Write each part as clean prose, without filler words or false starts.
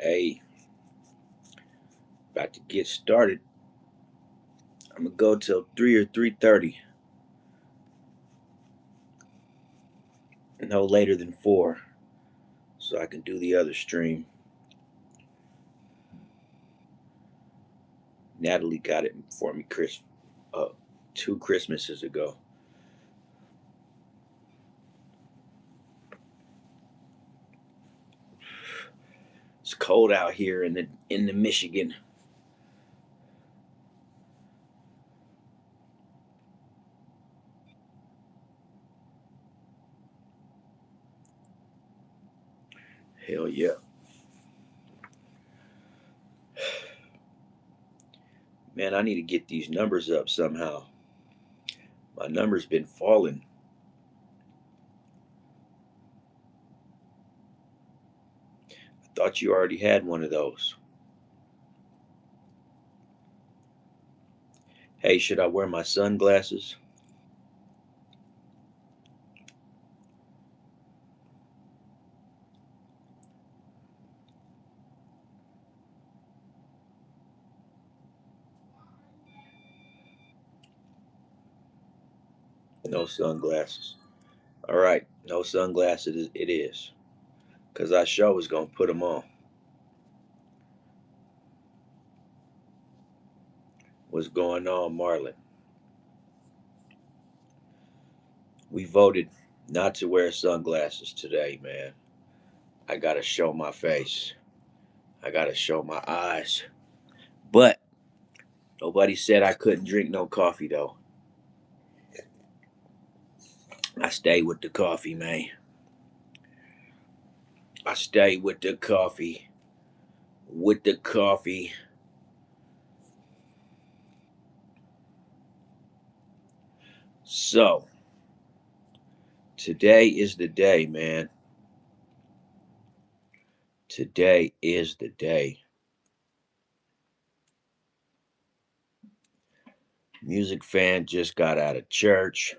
Hey, about to get started. I'm gonna go till 3 or 3:30. No later than 4, so I can do the other stream. Natalie got it for me, uh, 2 Christmases ago. It's cold out here in the Michigan. Hell yeah. Man, I need to get these numbers up somehow. My number's been falling. I thought you already had one of those. Hey, should I wear my sunglasses? No sunglasses. All right, no sunglasses it is. Because I sure was going to put them on. What's going on, Marlon? We voted not to wear sunglasses today, man. I gotta show my face. I gotta show my eyes. But nobody said I couldn't drink no coffee though. I stay with the coffee, man. I stay with the coffee. With the coffee. So today is the day, man. Today is the day. Music fan just got out of church.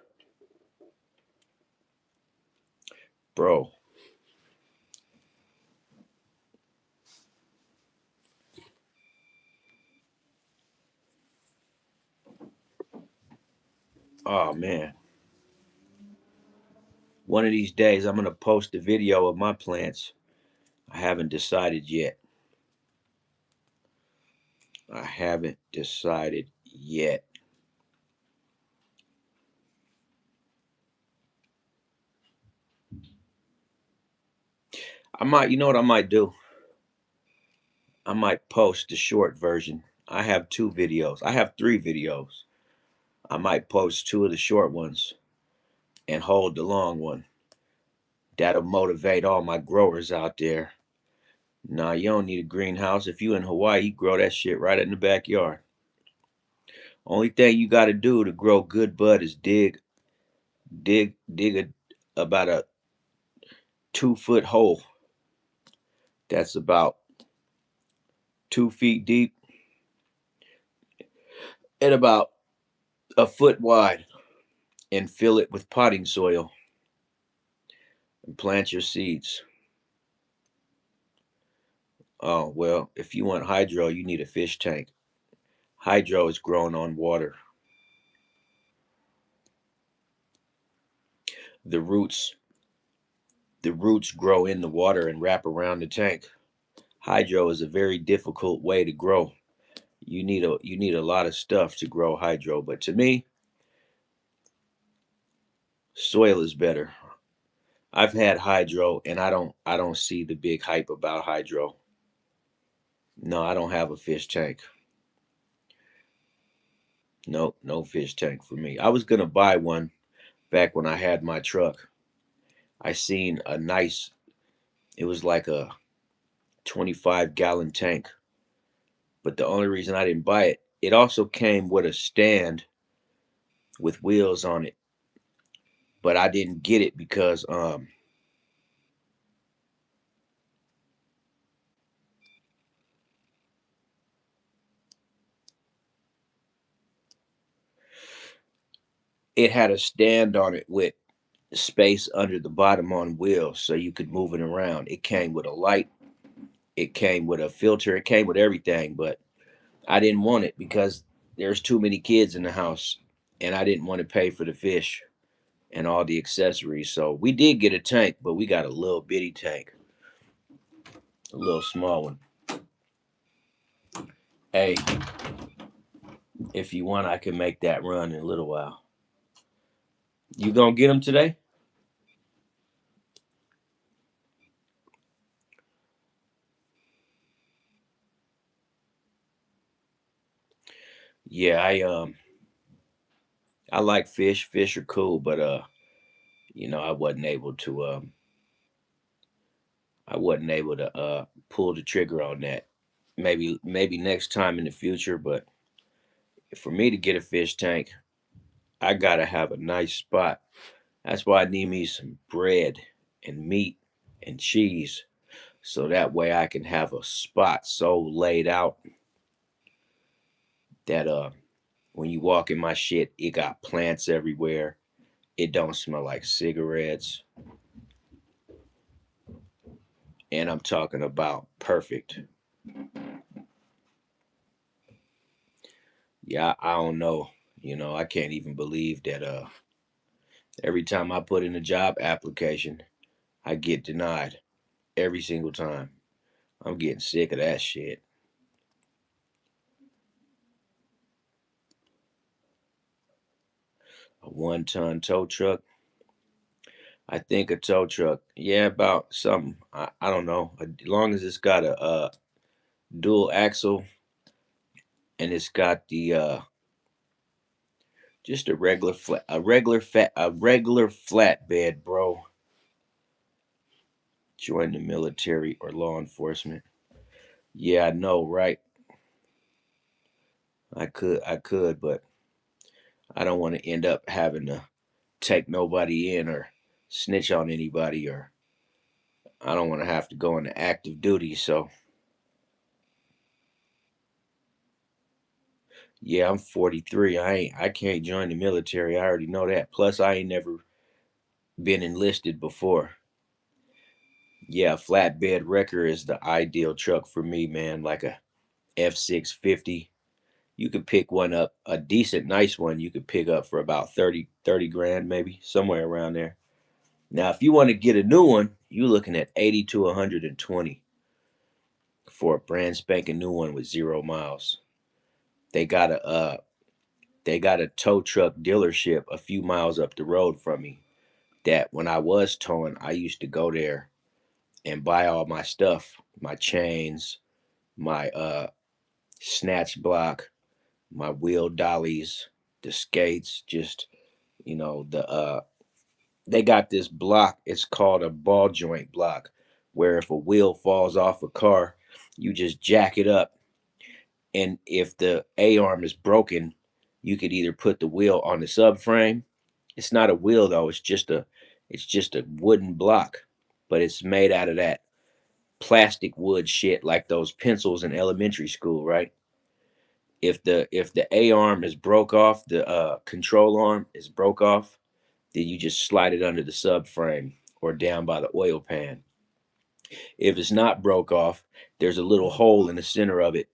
Bro, oh man. One of these days I'm gonna post a video of my plants. I haven't decided yet. I haven't decided yet. I might, you know what I might do? I might post the short version. I have 2 videos. I have 3 videos. I might post 2 of the short ones and hold the long one. That'll motivate all my growers out there. Nah, you don't need a greenhouse. If you in Hawaii, you grow that shit right in the backyard. Only thing you got to do to grow good bud is dig about a 2-foot hole. That's about 2 feet deep and about a foot wide, and fill it with potting soil and plant your seeds. Oh, well, if you want hydro, you need a fish tank. Hydro is grown on water. The roots the roots grow in the water and wrap around the tank. Hydro is a very difficult way to grow. You need a lot of stuff to grow hydro, but to me, soil is better. I've had hydro and I don't see the big hype about hydro. No, I don't have a fish tank. No, no fish tank for me. I was gonna buy one back when I had my truck. I seen a nice, it was like a 25-gallon tank. But the only reason I didn't buy it, it also came with a stand with wheels on it. But I didn't get it because it had a stand on it with space under the bottom on wheels so you could move it around. It came with a light, It came with a filter. It came with everything, but I didn't want it because there's too many kids in the house, and I didn't want to pay for the fish and all the accessories. So we did get a tank, but we got a little bitty tank, a little small one. Hey, if you want, I can make that run in a little while. You gonna get them today? Yeah, I like fish. Fish are cool, but I wasn't able to pull the trigger on that. Maybe next time in the future, but for me to get a fish tank, I gotta have a nice spot. That's why I need me some bread and meat and cheese, so that way I can have a spot so laid out that when you walk in my shit, it got plants everywhere. It don't smell like cigarettes, and I'm talking about perfect. Yeah, I don't know. I can't even believe that every time I put in a job application, I get denied every single time. I'm getting sick of that shit. A 1-ton tow truck. I think a tow truck, yeah, about something. I don't know. As long as it's got a dual axle and it's got the just a regular flatbed, bro. Join the military or law enforcement. Yeah, I know, right? I could, but I don't want to end up having to take nobody in or snitch on anybody, or I don't want to have to go into active duty. So yeah, I'm 43. I can't join the military. I already know that. Plus, I ain't never been enlisted before. Yeah, flatbed wrecker is the ideal truck for me, man. Like a F650. You could pick one up, a decent, nice one. You could pick up for about 30 grand, maybe somewhere around there. Now, if you want to get a new one, you're looking at 80 to 120 for a brand spanking new one with 0 miles. They got a tow truck dealership a few miles up the road from me. That when I was towing, I used to go there and buy all my stuff, my chains, my snatch block, my wheel dollies, the skates, just the they got this block. It's called a ball joint block, where if a wheel falls off a car, you just jack it up, and if the A arm is broken, you could either put the wheel on the subframe. It's not a wheel though. It's just a wooden block, but it's made out of that plastic wood shit like those pencils in elementary school, right? If the A arm is broke off, the control arm is broke off, then you just slide it under the subframe or down by the oil pan. If it's not broke off, there's a little hole in the center of it,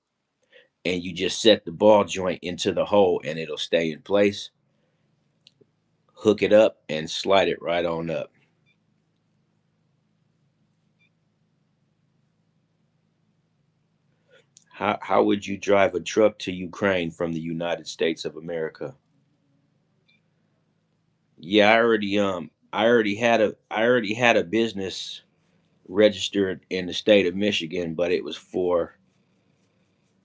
and you just set the ball joint into the hole and it'll stay in place. Hook it up and slide it right on up. How would you drive a truck to Ukraine from the United States of America? Yeah, I already had a business registered in the state of Michigan, but it was for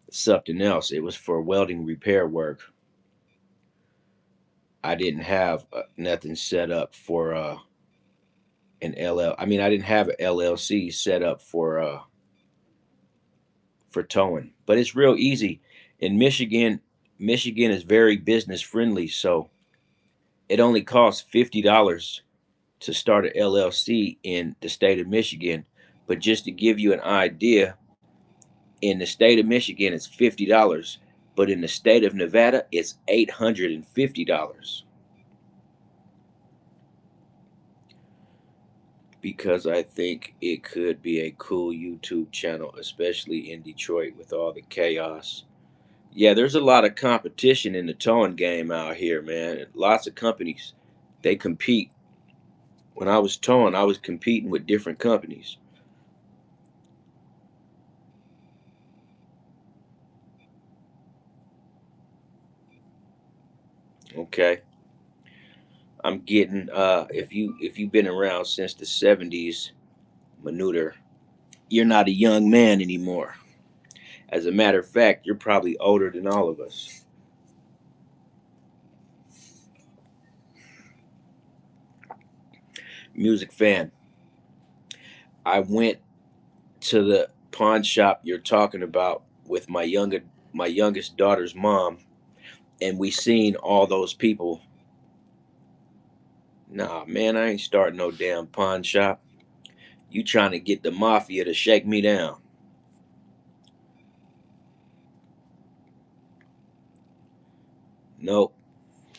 something else. It was for welding repair work. I didn't have nothing set up for an LL. I mean, I didn't have an LLC set up for towing. But it's real easy in Michigan. Michigan is very business friendly, so it only costs $50 to start an LLC in the state of Michigan. But just to give you an idea, in the state of Michigan, it's $50, but in the state of Nevada, it's $850. because I think it could be a cool YouTube channel, especially in Detroit with all the chaos. Yeah, there's a lot of competition in the towing game out here, man. Lots of companies, they compete. When I was towing, I was competing with different companies. Okay, I'm getting if you've been around since the '70s, Manuter, you're not a young man anymore. As a matter of fact, you're probably older than all of us. Music fan, I went to the pawn shop you're talking about with my youngest daughter's mom, and we seen all those people. Nah, man, I ain't starting no damn pawn shop. You trying to get the mafia to shake me down? Nope.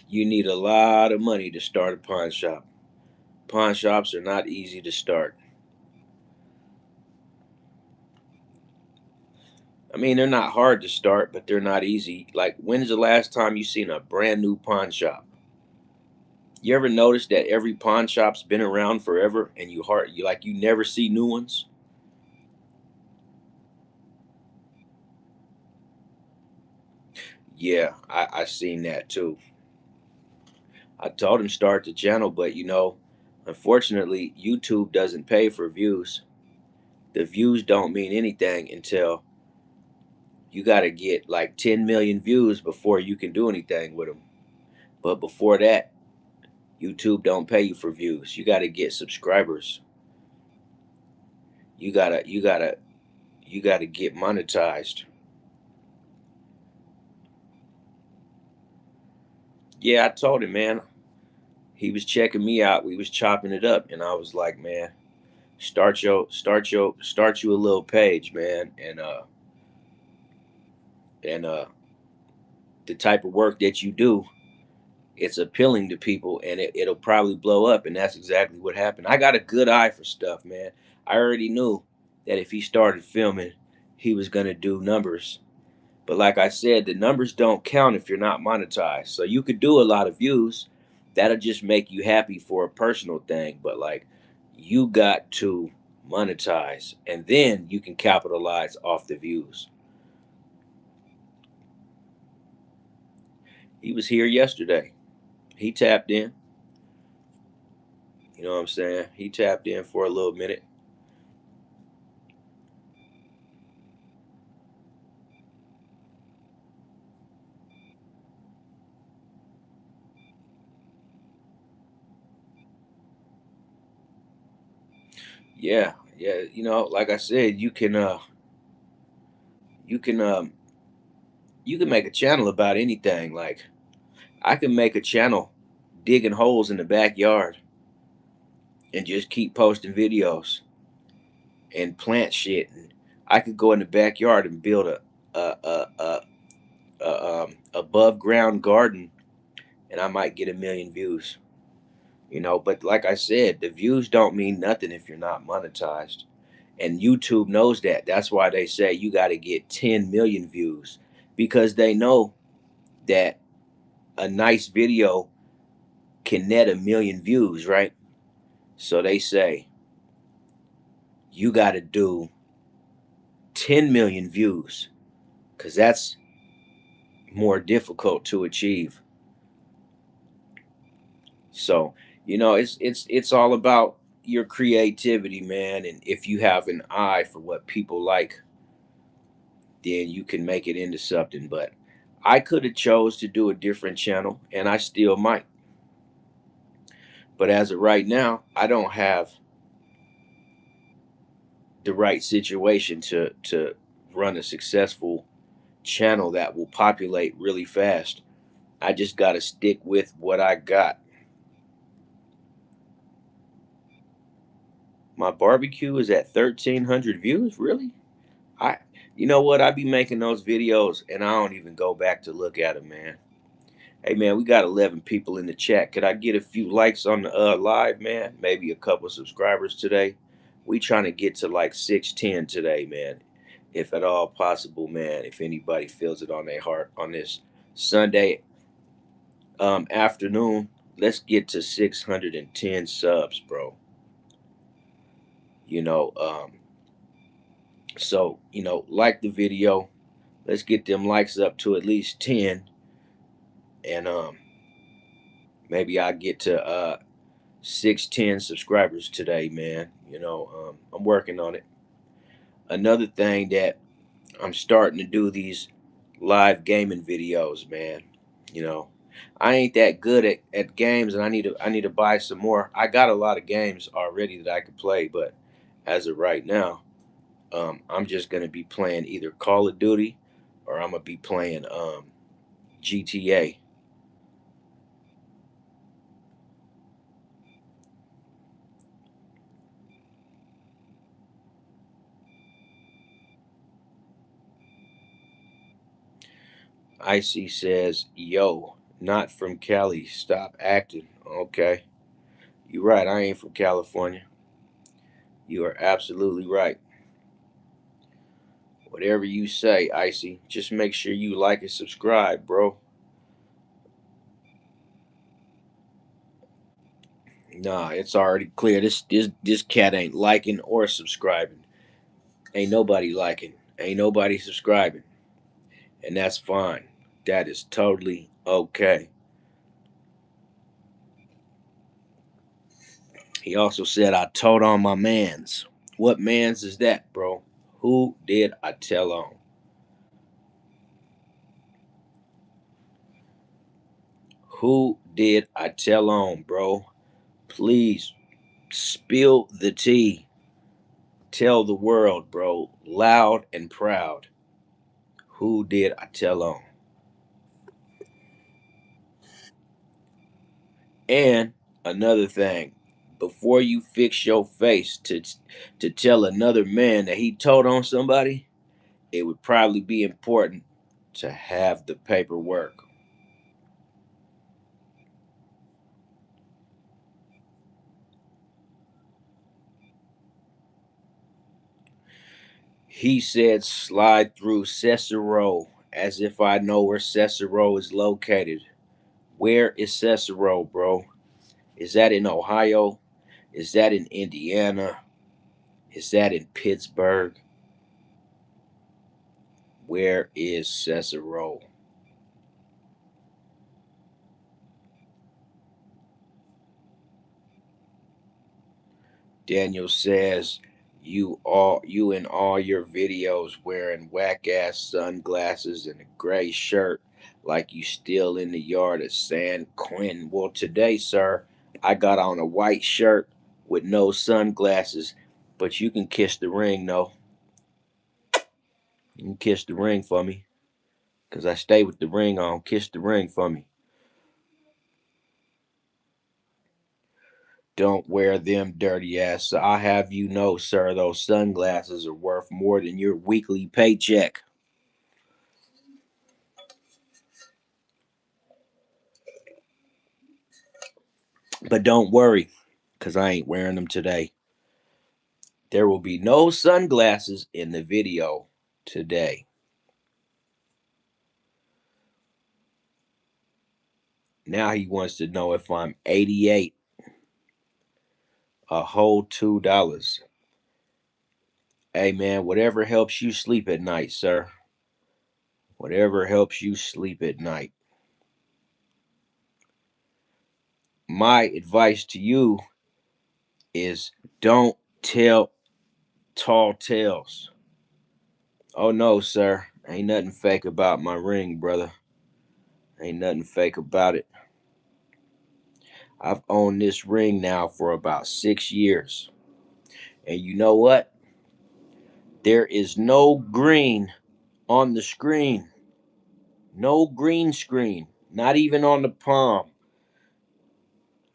You need a lot of money to start a pawn shop. Pawn shops are not easy to start. I mean, they're not hard to start, but they're not easy. Like, when's the last time you seen a brand new pawn shop? You ever notice that every pawn shop's been around forever, and you never see new ones? Yeah, I seen that too. I told him start the channel, but unfortunately, YouTube doesn't pay for views. The views don't mean anything until you got to get like 10 million views before you can do anything with them. But before that, YouTube don't pay you for views. You got to get subscribers. You got to get monetized. Yeah, I told him, man. He was checking me out. We was chopping it up, and I was like, man, start you a little page, man, and the type of work that you do, it's appealing to people, and it'll probably blow up, and that's exactly what happened. I got a good eye for stuff, man. I already knew that if he started filming, he was gonna do numbers. But like I said, the numbers don't count if you're not monetized. So you could do a lot of views. That'll just make you happy for a personal thing. But like, you got to monetize, and then you can capitalize off the views. He was here yesterday. He tapped in. You know what I'm saying? He tapped in for a little minute. Yeah, yeah. Like I said, you can you can make a channel about anything. Like, I can make a channel digging holes in the backyard and just keep posting videos and plant shit. And I could go in the backyard and build a above ground garden, and I might get 1 million views. But like I said, the views don't mean nothing if you're not monetized, and YouTube knows that. That's why they say you got to get 10 million views, because they know that a nice video can net 1 million views, right? So they say you got to do 10 million views, because that's more difficult to achieve. So, it's all about your creativity, man. And if you have an eye for what people like, then you can make it into something. But I could have chose to do a different channel, and I still might. But as of right now, I don't have the right situation to run a successful channel that will populate really fast. I just got to stick with what I got. My barbecue is at 1,300 views. Really? I, you know what? I be making those videos, and I don't even go back to look at them, man. Hey man, we got 11 people in the chat. Could I get a few likes on the live, man? Maybe a couple subscribers today. We trying to get to like 610 today, man. If at all possible, man. If anybody feels it on their heart on this Sunday afternoon, let's get to 610 subs, bro. You know, so like the video. Let's get them likes up to at least 10, and maybe I get to 610 subscribers today, man. I'm working on it. Another thing that I'm starting to do these live gaming videos, man. You know, I ain't that good at games, and I need to buy some more. I got a lot of games already that I could play, but as of right now, I'm just gonna be playing either Call of Duty or I'm gonna be playing GTA. Icy says, "Yo, not from Cali. Stop acting." Okay, you're right. I ain't from California. You are absolutely right. Whatever you say, Icy, just make sure you like and subscribe, bro. Nah, it's already clear. This cat ain't liking or subscribing. Ain't nobody liking. Ain't nobody subscribing. And that's fine. That is totally okay. He also said I told on my mans. What mans is that, bro? Who did I tell on? Who did I tell on, bro? Please spill the tea. Tell the world, bro, loud and proud. Who did I tell on? And another thing, before you fix your face to tell another man that he told on somebody, it would probably be important to have the paperwork. He said slide through Cicero as if I know where Cicero is located. Where is Cicero, bro? Is that in Ohio? Is that in Indiana? Is that in Pittsburgh? Where is Cicero? Daniel says you in all your videos wearing whack ass sunglasses and a gray shirt like you still in the yard of San Quentin. Well today, sir, I got on a white shirt with no sunglasses, but you can kiss the ring, no. You can kiss the ring for me. Cause I stay with the ring on. Kiss the ring for me. Don't wear them dirty ass. I have you know, sir, those sunglasses are worth more than your weekly paycheck. But don't worry, because I ain't wearing them today. There will be no sunglasses in the video today. Now he wants to know if I'm 88, a whole $2. Hey man, whatever helps you sleep at night, sir. Whatever helps you sleep at night. My advice to you is don't tell tall tales. Oh no, sir. Ain't nothing fake about my ring, brother. Ain't nothing fake about it. I've owned this ring now for about 6 years. And you know what? There is no green on the screen. No green screen. Not even on the palm.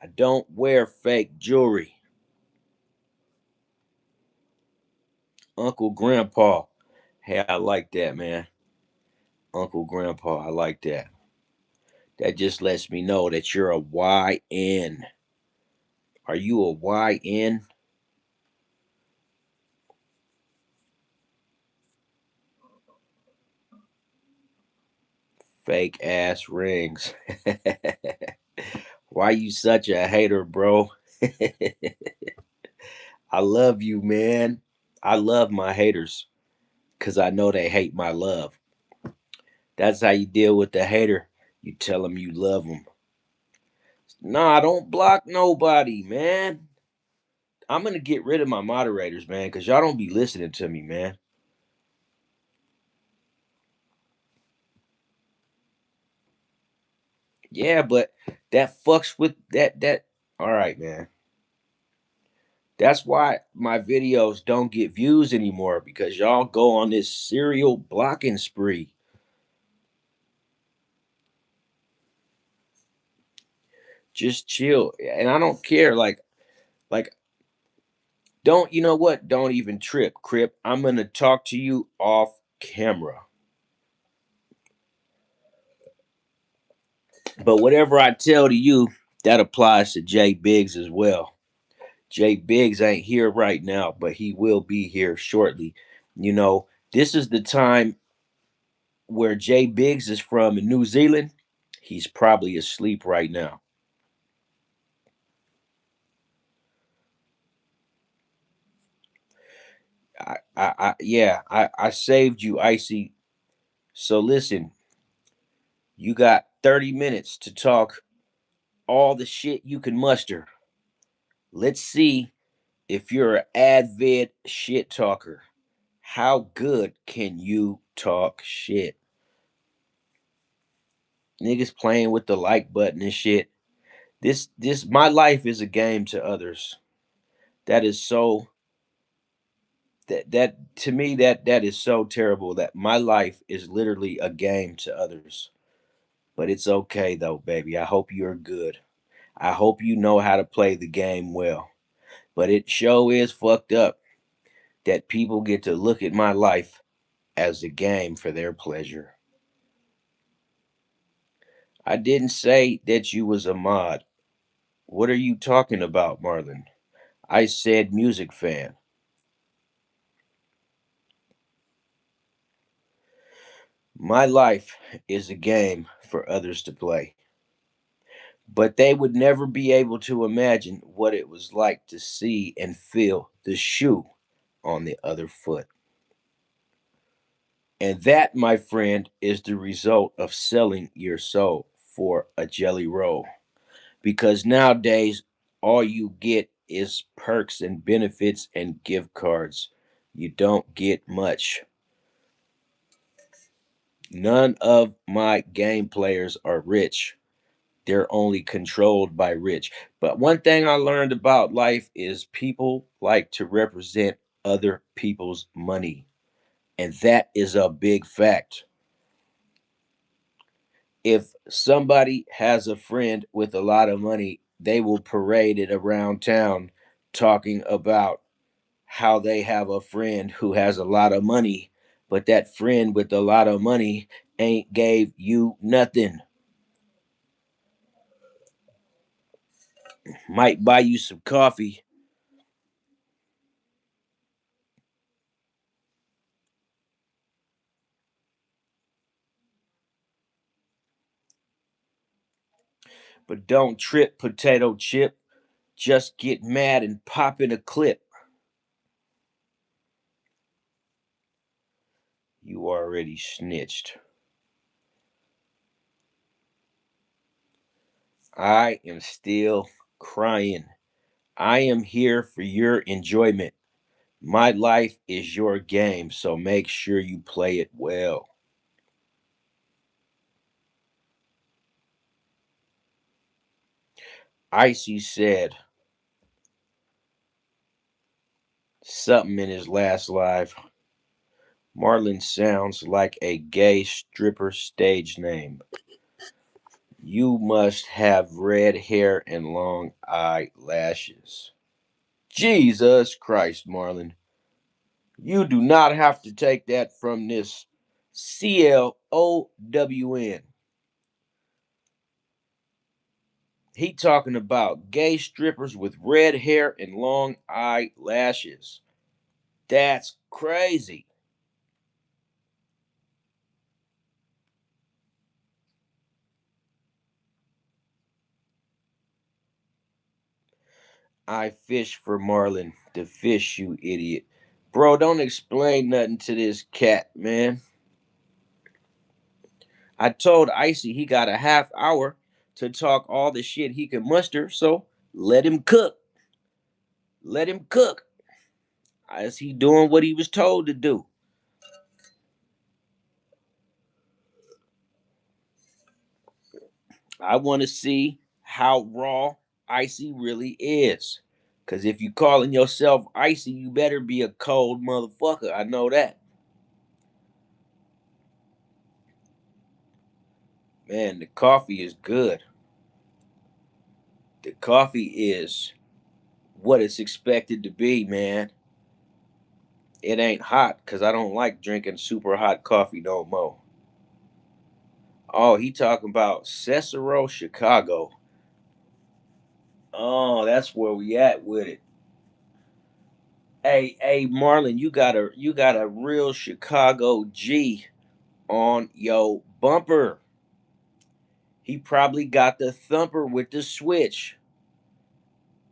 I don't wear fake jewelry. Uncle Grandpa. Hey, I like that, man. Uncle Grandpa, I like that. That just lets me know that you're a YN. Are you a YN? Fake ass rings. Why you such a hater, bro? I love you, man. I love my haters because I know they hate my love. That's how you deal with the hater. You tell them you love them. Nah, don't block nobody, man. I'm gonna get rid of my moderators, man, because y'all don't be listening to me, man. Yeah, but that fucks with that. All right, man. That's why my videos don't get views anymore because y'all go on this serial blocking spree. Just chill, and I don't care. Like, don't you know what? Don't even trip, Crip. I'm gonna talk to you off camera. But whatever I tell to you, that applies to Jay Biggs as well. Jay Biggs ain't here right now, but he will be here shortly. You know, this is the time where Jay Biggs is from in New Zealand. He's probably asleep right now. I saved you, Icy. So listen, you got 30 minutes to talk all the shit you can muster. Let's see if you're an avid shit talker. How good can you talk shit? Niggas playing with the like button and shit. This my life is a game to others. That is so that to me that is so terrible that my life is literally a game to others. But it's okay though, baby. I hope you're good. I hope you know how to play the game well. But it show is fucked up that people get to look at my life as a game for their pleasure. I didn't say that you was a mod. What are you talking about, Marlon? I said music fan. My life is a game for others to play. But they would never be able to imagine what it was like to see and feel the shoe on the other foot. And that, my friend, is the result of selling your soul for a jelly roll. Because nowadays, all you get is perks and benefits and gift cards. You don't get much. None of my game players are rich. They're only controlled by rich. But one thing I learned about life is people like to represent other people's money. And that is a big fact. If somebody has a friend with a lot of money, they will parade it around town talking about how they have a friend who has a lot of money, but that friend with a lot of money ain't gave you nothing. Might buy you some coffee, but don't trip, potato chip. Just get mad and pop in a clip. You already snitched. I am still crying. I am here for your enjoyment. My life is your game, so make sure you play it well. Icy said something in his last live. Marlon sounds like a gay stripper stage name. You must have red hair and long eyelashes. Jesus Christ, Marlon. You do not have to take that from this CLOWN. He talking about gay strippers with red hair and long eyelashes. That's crazy. I fish for marlin. The fish, you idiot. Bro, don't explain nothing to this cat, man. I told Icy he got a half hour to talk all the shit he can muster, so let him cook. Let him cook. Is he doing what he was told to do? I want to see how raw Icy really is. Cause if you calling yourself Icy, you better be a cold motherfucker. I know that. Man, the coffee is good. The coffee is what it's expected to be, man. It ain't hot because I don't like drinking super hot coffee no more. Oh, he talking about Cicero, Chicago. Oh, that's where we at with it. Hey, Marlon, you got a real Chicago G on your bumper. He probably got the thumper with the switch.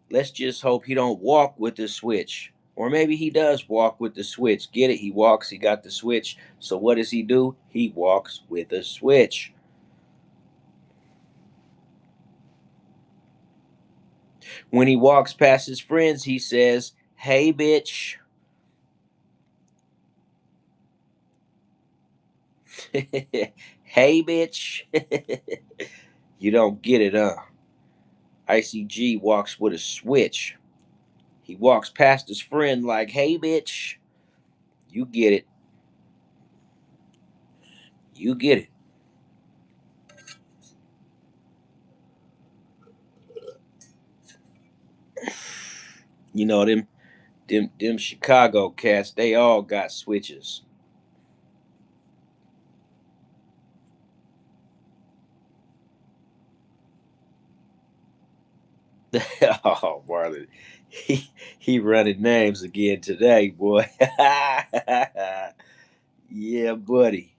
Let's just hope he don't walk with the switch. Or maybe he does walk with the switch. Get it? He walks, he got the switch. So what does he do? He walks with a switch. When he walks past his friends, he says, "Hey, bitch." Hey, bitch. You don't get it, huh? ICG walks with a switch. He walks past his friend like, "Hey, bitch." You get it. You get it. You know them Chicago cats. They all got switches. Oh, Marlon, he running names again today, boy. Yeah, buddy.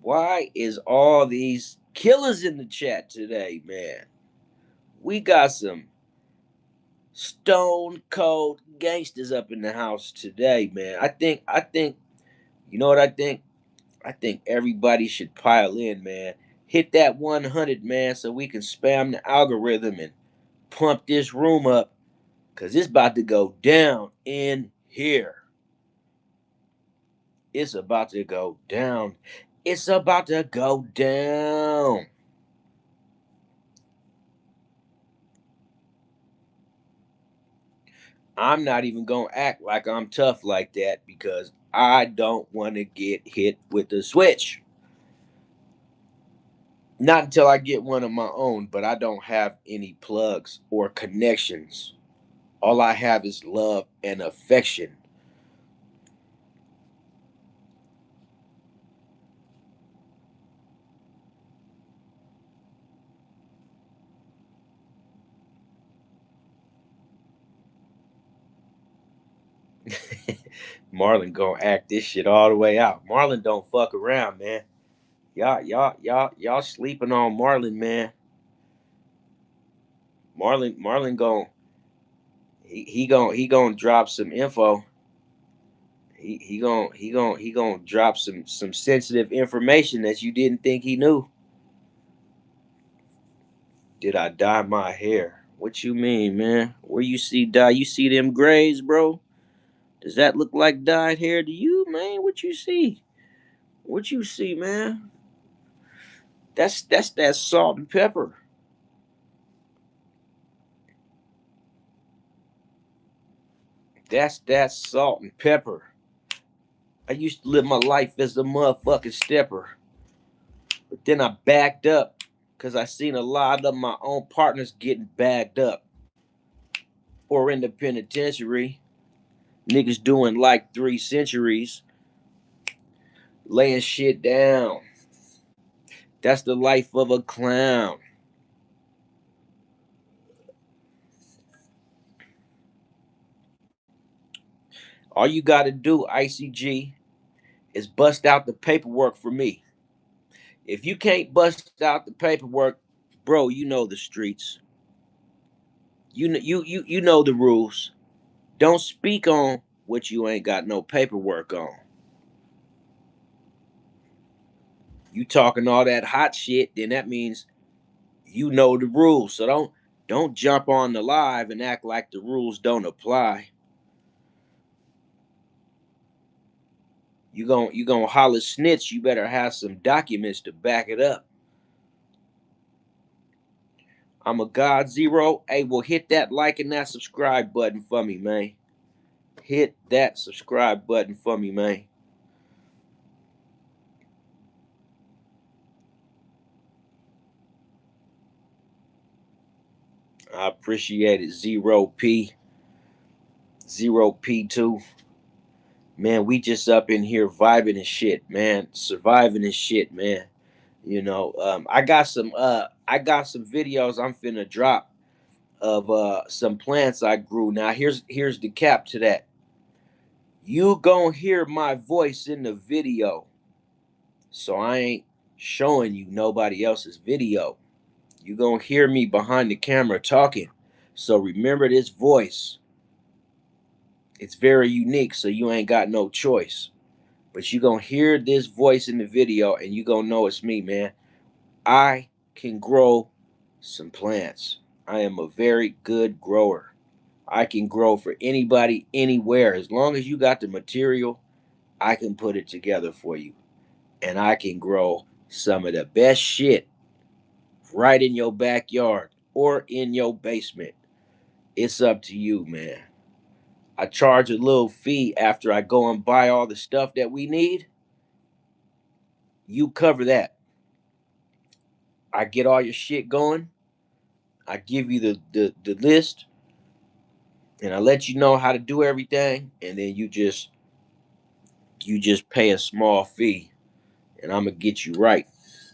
Why is all these killers in the chat today, man? We got some stone cold gangsters up in the house today, man. I think you know what I think? I think everybody should pile in, man. Hit that 100, man, so we can spam the algorithm and pump this room up cuz it's about to go down in here. It's about to go down. It's about to go down. I'm not even gonna act like I'm tough like that because I don't want to get hit with the switch. Not until I get one of my own, but I don't have any plugs or connections. All I have is love and affection. Marlon gonna act this shit all the way out. Marlon don't fuck around, man. Y'all sleeping on Marlon, man. Marlon gon' he gon' drop some info. He gon' drop some sensitive information that you didn't think he knew. Did I dye my hair? What you mean, man? Where you see dye? You see them grays, bro? Does that look like dyed hair to you, man? What you see? What you see, man? That's that salt and pepper. That's that salt and pepper. I used to live my life as a motherfucking stepper, but then I backed up because I seen a lot of my own partners getting bagged up or in the penitentiary. Niggas doing like 3 centuries. laying shit down. That's the life of a clown. All you got to do, ICG, is bust out the paperwork for me. If you can't bust out the paperwork, bro, you know the streets. You know the rules. Don't speak on what you ain't got no paperwork on. You talking all that hot shit, then that means you know the rules. So don't jump on the live and act like the rules don't apply. You gonna holler snitch, you better have some documents to back it up. I'm a God Zero. Hey, well, hit that like and that subscribe button for me, man. Hit that subscribe button for me, man. I appreciate it. Zero P2. Man, we just up in here vibing and shit, man. Surviving and shit, man. I got some videos I'm finna drop of some plants I grew. Now here's the cap to that. You gonna hear my voice in the video. So I ain't showing you nobody else's video. You gonna hear me behind the camera talking. So remember this voice. It's very unique, so you ain't got no choice. But you gonna hear this voice in the video and you gonna know it's me, man. I can grow some plants. I am a very good grower. I can grow for anybody, anywhere. As long as you got the material, I can put it together for you. And I can grow some of the best shit right in your backyard or in your basement. It's up to you, man. I charge a little fee after I go and buy all the stuff that we need. You cover that. I get all your shit going. I give you the list and I let you know how to do everything. And then you just pay a small fee and I'm gonna get you right.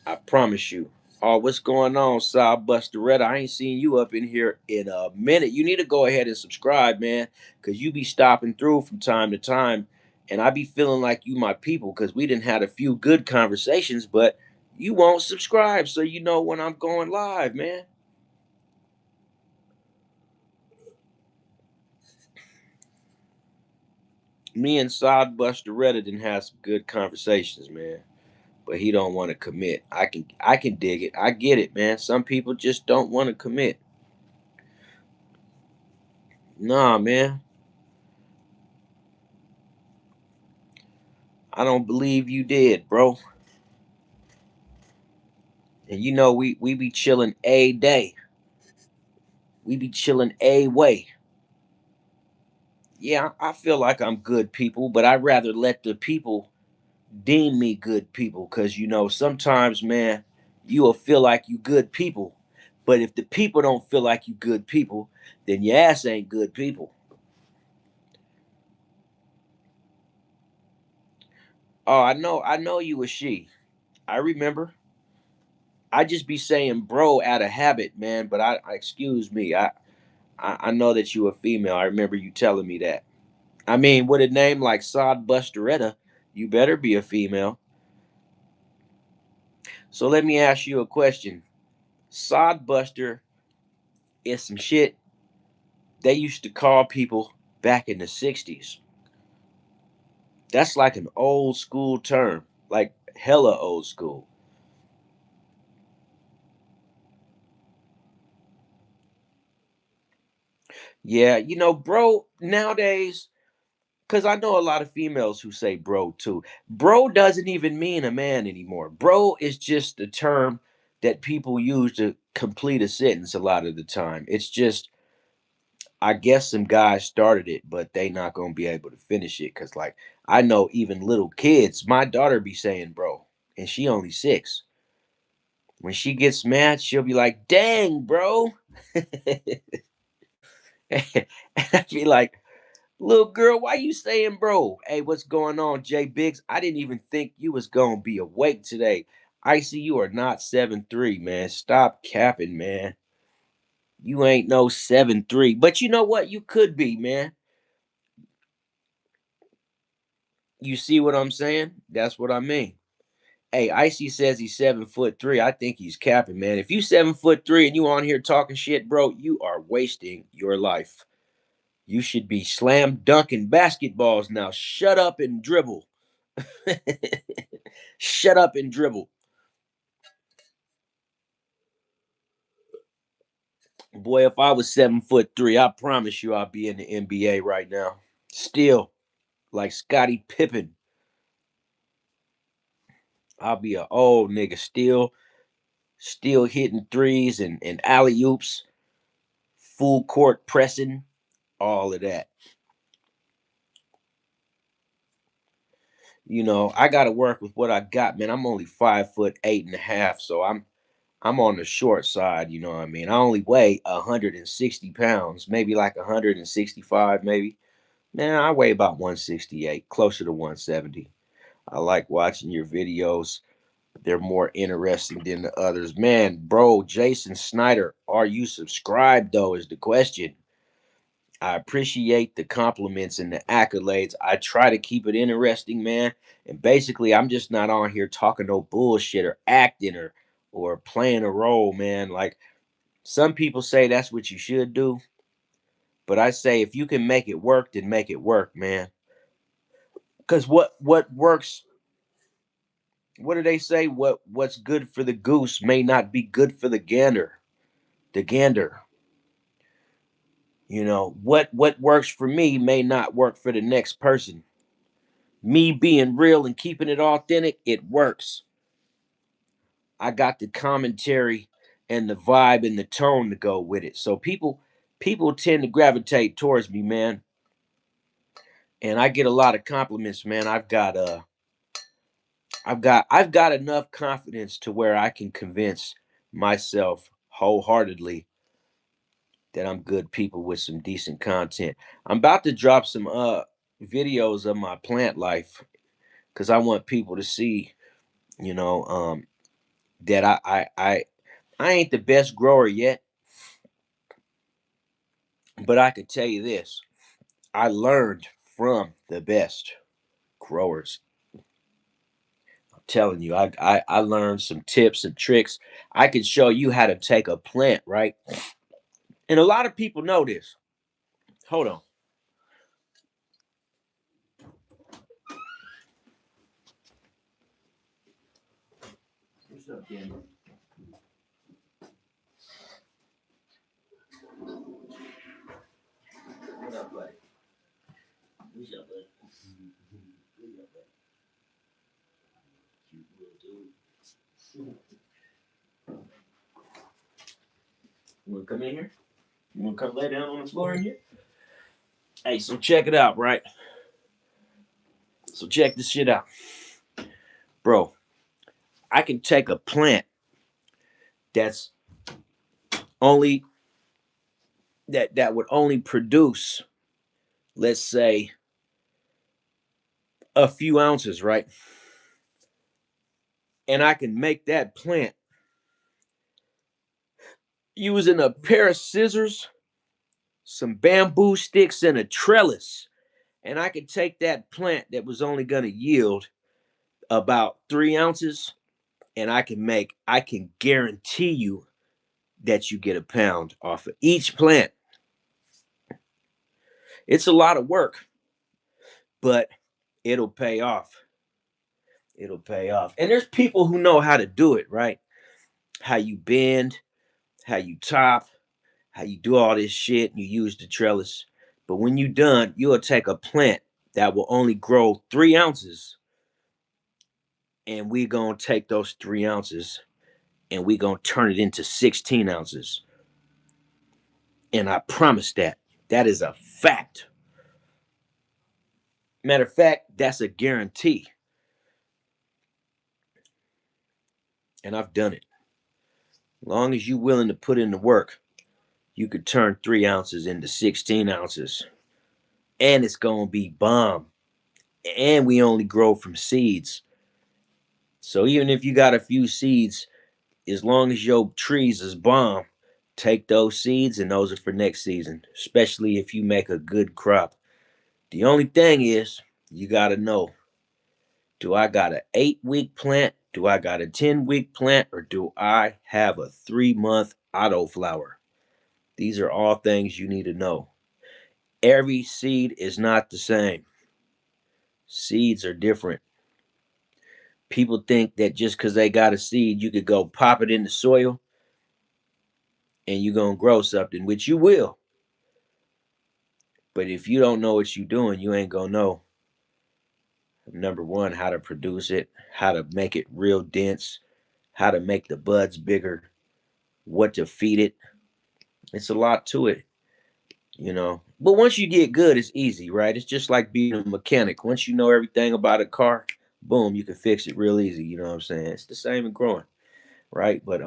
I promise you. Oh, what's going on, Sal Busteretta? I ain't seen you up in here in a minute. You need to go ahead and subscribe, man, because you be stopping through from time to time. And I be feeling like you my people because we didn't had a few good conversations, but you won't subscribe, so you know when I'm going live, man. Me and Sal Busteretta didn't have some good conversations, man. But he don't want to commit. I can dig it. I get it, man. Some people just don't want to commit. Nah, man. I don't believe you did, bro. And you know we be chilling a day. We be chilling a way. Yeah, I feel like I'm good people, but I'd rather let the people deem me good people because sometimes, man, you will feel like you good people. But if the people don't feel like you good people, then your ass ain't good people. Oh, I know you a she. I remember. I just be saying bro out of habit, man. But excuse me. I know that you a female. I remember you telling me that. I mean, with a name like Sod Busteretta, you better be a female. So let me ask you a question. Sod Buster is some shit they used to call people back in the 60s. That's like an old school term, like hella old school. Yeah, bro, nowadays, because I know a lot of females who say bro too. Bro doesn't even mean a man anymore. Bro is just a term that people use to complete a sentence a lot of the time. It's just, I guess some guys started it, but they not gonna be able to finish it. Cause like I know even little kids, my daughter be saying bro, and she only 6. When she gets mad, she'll be like, dang, bro. And I be like, Little girl, why you saying bro? Hey, what's going on, Jay Biggs? I didn't even think you was gonna be awake today. Icy, you are not 7'3", man. Stop capping, man. You ain't no 7'3". But you know what? You could be, man. You see what I'm saying? That's what I mean. Hey, Icy says he's 7'3". I think he's capping, man. If you 7'3" and you on here talking shit, bro, you are wasting your life. You should be slam dunking basketballs now. Shut up and dribble. Shut up and dribble. Boy, if I was 7'3", I promise you I'd be in the NBA right now. Still, like Scottie Pippen. I'll be an old nigga still hitting threes and alley oops, full court pressing, all of that. You know, I gotta work with what I got, man. I'm only 5'8.5", so I'm on the short side, you know what I mean? I only weigh 160 pounds, maybe like 165, maybe. Man, I weigh about 168, closer to 170. I like watching your videos. They're more interesting than the others. Man, bro, Jason Snyder, are you subscribed though? Is the question. I appreciate the compliments and the accolades. I try to keep it interesting, man. And basically, I'm just not on here talking no bullshit or acting or playing a role, man. Like some people say that's what you should do, but I say if you can make it work, then make it work, man. Cuz what works, what do they say? What's good for the goose may not be good for the gander. The gander. You know, what works for me may not work for the next person. Me being real and keeping it authentic, it works. I got the commentary and the vibe and the tone to go with it. So people tend to gravitate towards me, man. And I get a lot of compliments, man. I've got enough confidence to where I can convince myself wholeheartedly that I'm good people with some decent content. I'm about to drop some videos of my plant life because I want people to see, you know, that I ain't the best grower yet, but I could tell you this. I learned from the best growers. I'm telling you, I learned some tips and tricks. I could show you how to take a plant, right? And a lot of people know this. Hold on. What's up, Daniel? What up, buddy? What's up, buddy? What's up, buddy? Cute little dude. You wanna come in here? You wanna come lay down on the floor in here? Hey, so check it out, right? So check this shit out. Bro, I can take a plant that's only that would only produce, let's say, a few ounces, right? And I can make that plant using a pair of scissors, some bamboo sticks, and a trellis. And I could take that plant that was only going to yield about 3 ounces, and I can guarantee you that you get a pound off of each plant. It's a lot of work, but it'll pay off. It'll pay off. And there's people who know how to do it, right? How you bend, how you top, how you do all this shit, and you use the trellis. But when you done, you'll take a plant that will only grow 3 ounces, and we gonna take those 3 ounces and we gonna turn it into 16 ounces. And I promise that. That is a fact. Matter of fact, that's a guarantee. And I've done it. As long as you're willing to put in the work, you could turn 3 ounces into 16 ounces. and it's gonna be bomb. And we only grow from seeds. So even if you got a few seeds, as long as your trees is bomb, take those seeds and those are for next season, especially if you make a good crop. The only thing is, you got to know, do I got an 8-week plant? Do I got a 10-week plant? Or do I have a 3-month autoflower? These are all things you need to know. Every seed is not the same. Seeds are different. People think that just because they got a seed, you could go pop it in the soil and you're going to grow something, which you will. But if you don't know what you're doing, you ain't going to know, number one, how to produce it, how to make it real dense, how to make the buds bigger, what to feed it. It's a lot to it, you know. But once you get good, it's easy, right? It's just like being a mechanic. Once you know everything about a car, boom, you can fix it real easy. You know what I'm saying? It's the same in growing, right? But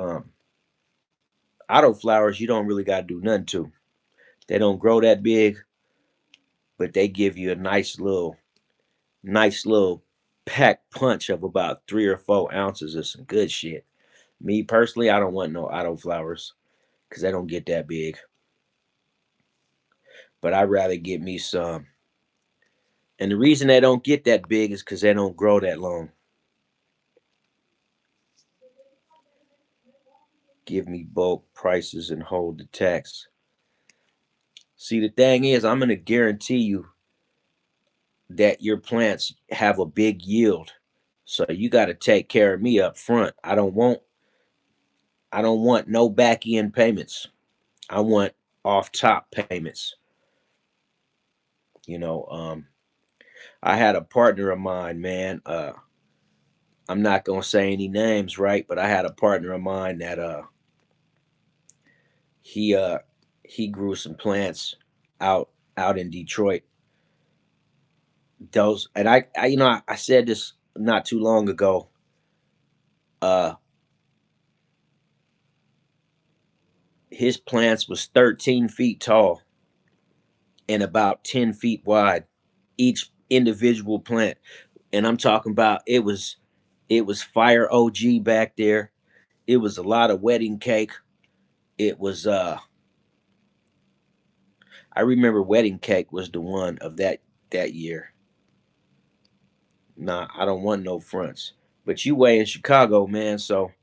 autoflowers, you don't really gotta do nothing to. They don't grow that big, but they give you a nice little pack punch of about 3 or 4 ounces of some good shit. Me personally, I don't want no autoflowers because they don't get that big. But I'd rather get me some. And the reason they don't get that big is because they don't grow that long. Give me bulk prices and hold the tax. See, the thing is, I'm going to guarantee you that your plants have a big yield. So you got to take care of me up front. I don't want no back end payments. I want off top payments. You know, I had a partner of mine, man. I'm not gonna say any names, right? But I had a partner of mine that he uh he grew some plants out in Detroit. Those and I I said this not too long ago. Uh his plants was 13 feet tall and about 10 feet wide, each individual plant. And I'm talking about it was fire OG back there. It was a lot of wedding cake. It was I remember wedding cake was the one of that year. Nah, I don't want no fronts. But you way in Chicago, man, so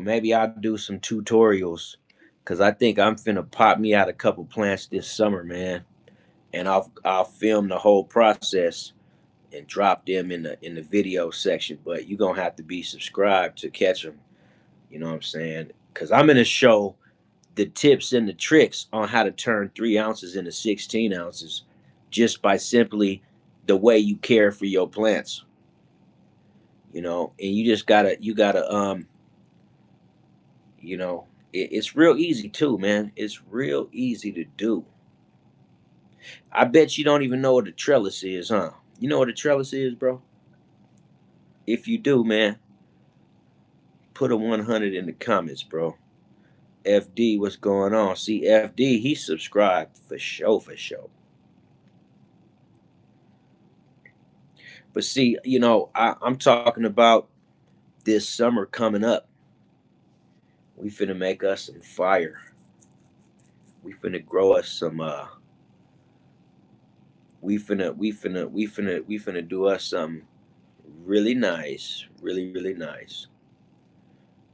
maybe I'll do some tutorials. Cause I think I'm finna pop me out a couple plants this summer, man. And I'll film the whole process and drop them in the video section. But you're gonna have to be subscribed to catch them. You know what I'm saying? Cause I'm gonna show the tips and the tricks on how to turn 3 ounces into 16 ounces just by simply the way you care for your plants. And you gotta it's real easy too, man. It's real easy to do. I bet you don't even know what a trellis is, huh? You know what a trellis is, bro? If you do, man, put a 100 in the comments, bro. FD, what's going on? See, FD, he subscribed for sure, for sure. But see, I'm talking about this summer coming up. We finna make us some fire. We finna grow us some we finna do us some really nice, really, really nice.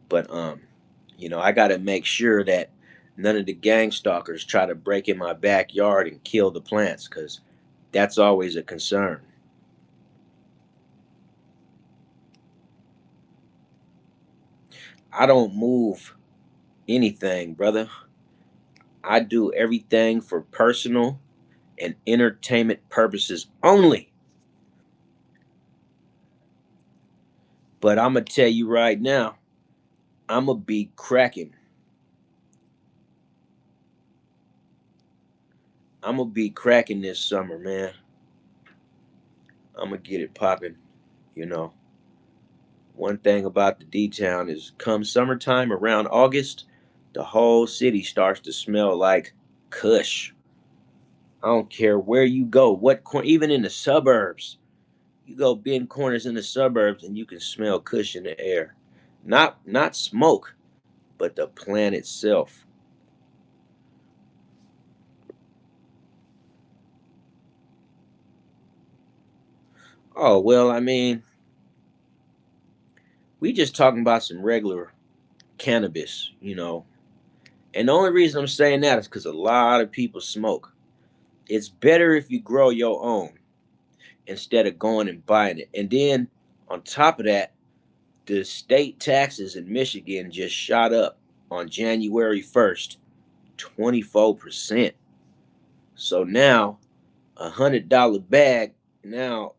But I gotta make sure that none of the gang stalkers try to break in my backyard and kill the plants, because that's always a concern. I don't move anything, brother. I do everything for personal and entertainment purposes only. But I'm gonna tell you right now, I'm gonna be cracking. I'm gonna be cracking this summer, man. I'm gonna get it popping. You know, one thing about the D town is come summertime around August, the whole city starts to smell like Kush. I don't care where you go, even in the suburbs. You go bend corners in the suburbs and you can smell kush in the air. Not smoke, but the plant itself. Oh, well, I mean, we just talking about some regular cannabis, you know. And the only reason I'm saying that is because a lot of people smoke. It's better if you grow your own instead of going and buying it. And then on top of that, the state taxes in Michigan just shot up on January 1st, 24%. So now $100 bag now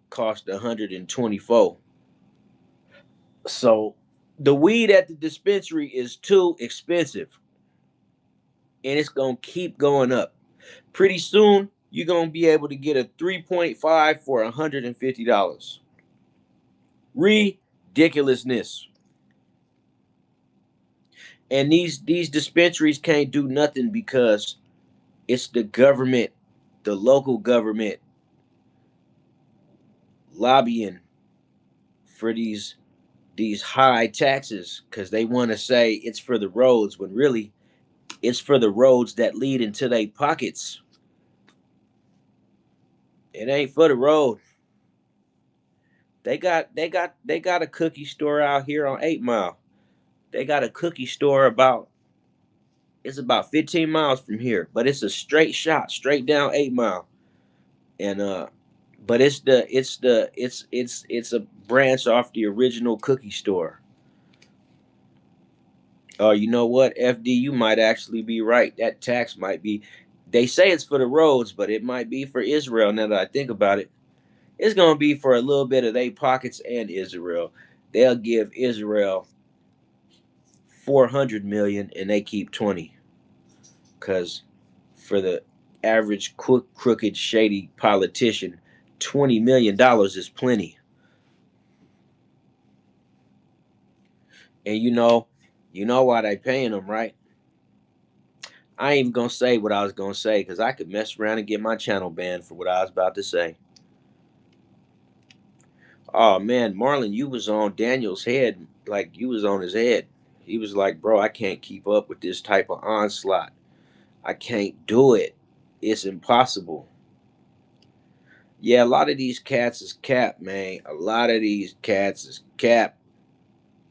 cost 124. So the weed at the dispensary is too expensive, and it's gonna keep going up. Pretty soon, you're gonna be able to get a 3.5 for $150. Ridiculousness. And these dispensaries can't do nothing because it's the government, the local government lobbying for these high taxes because they want to say it's for the roads when really it's for the roads that lead into their pockets. It ain't for the road. They got a cookie store out here on 8 Mile. They got a cookie store about it's about 15 miles from here, but it's a straight shot, straight down 8 Mile. And but it's a branch off the original cookie store. Oh, you know what, FD, you might actually be right. That tax might be. They say it's for the roads, but it might be for Israel. Now that I think about it, it's gonna be for a little bit of their pockets and Israel. They'll give Israel 400 million, and they keep 20, because for the average crooked, shady politician, $20 million is plenty. And you know why they paying them, right? I ain't even gonna say what I was gonna say because I could mess around and get my channel banned for what I was about to say. Oh man, Marlon, you was on Daniel's head, like you was on his head. He was like, bro, I can't keep up with this type of onslaught. I can't do it. It's impossible. Yeah, a lot of these cats is cap, man. A lot of these cats is cap.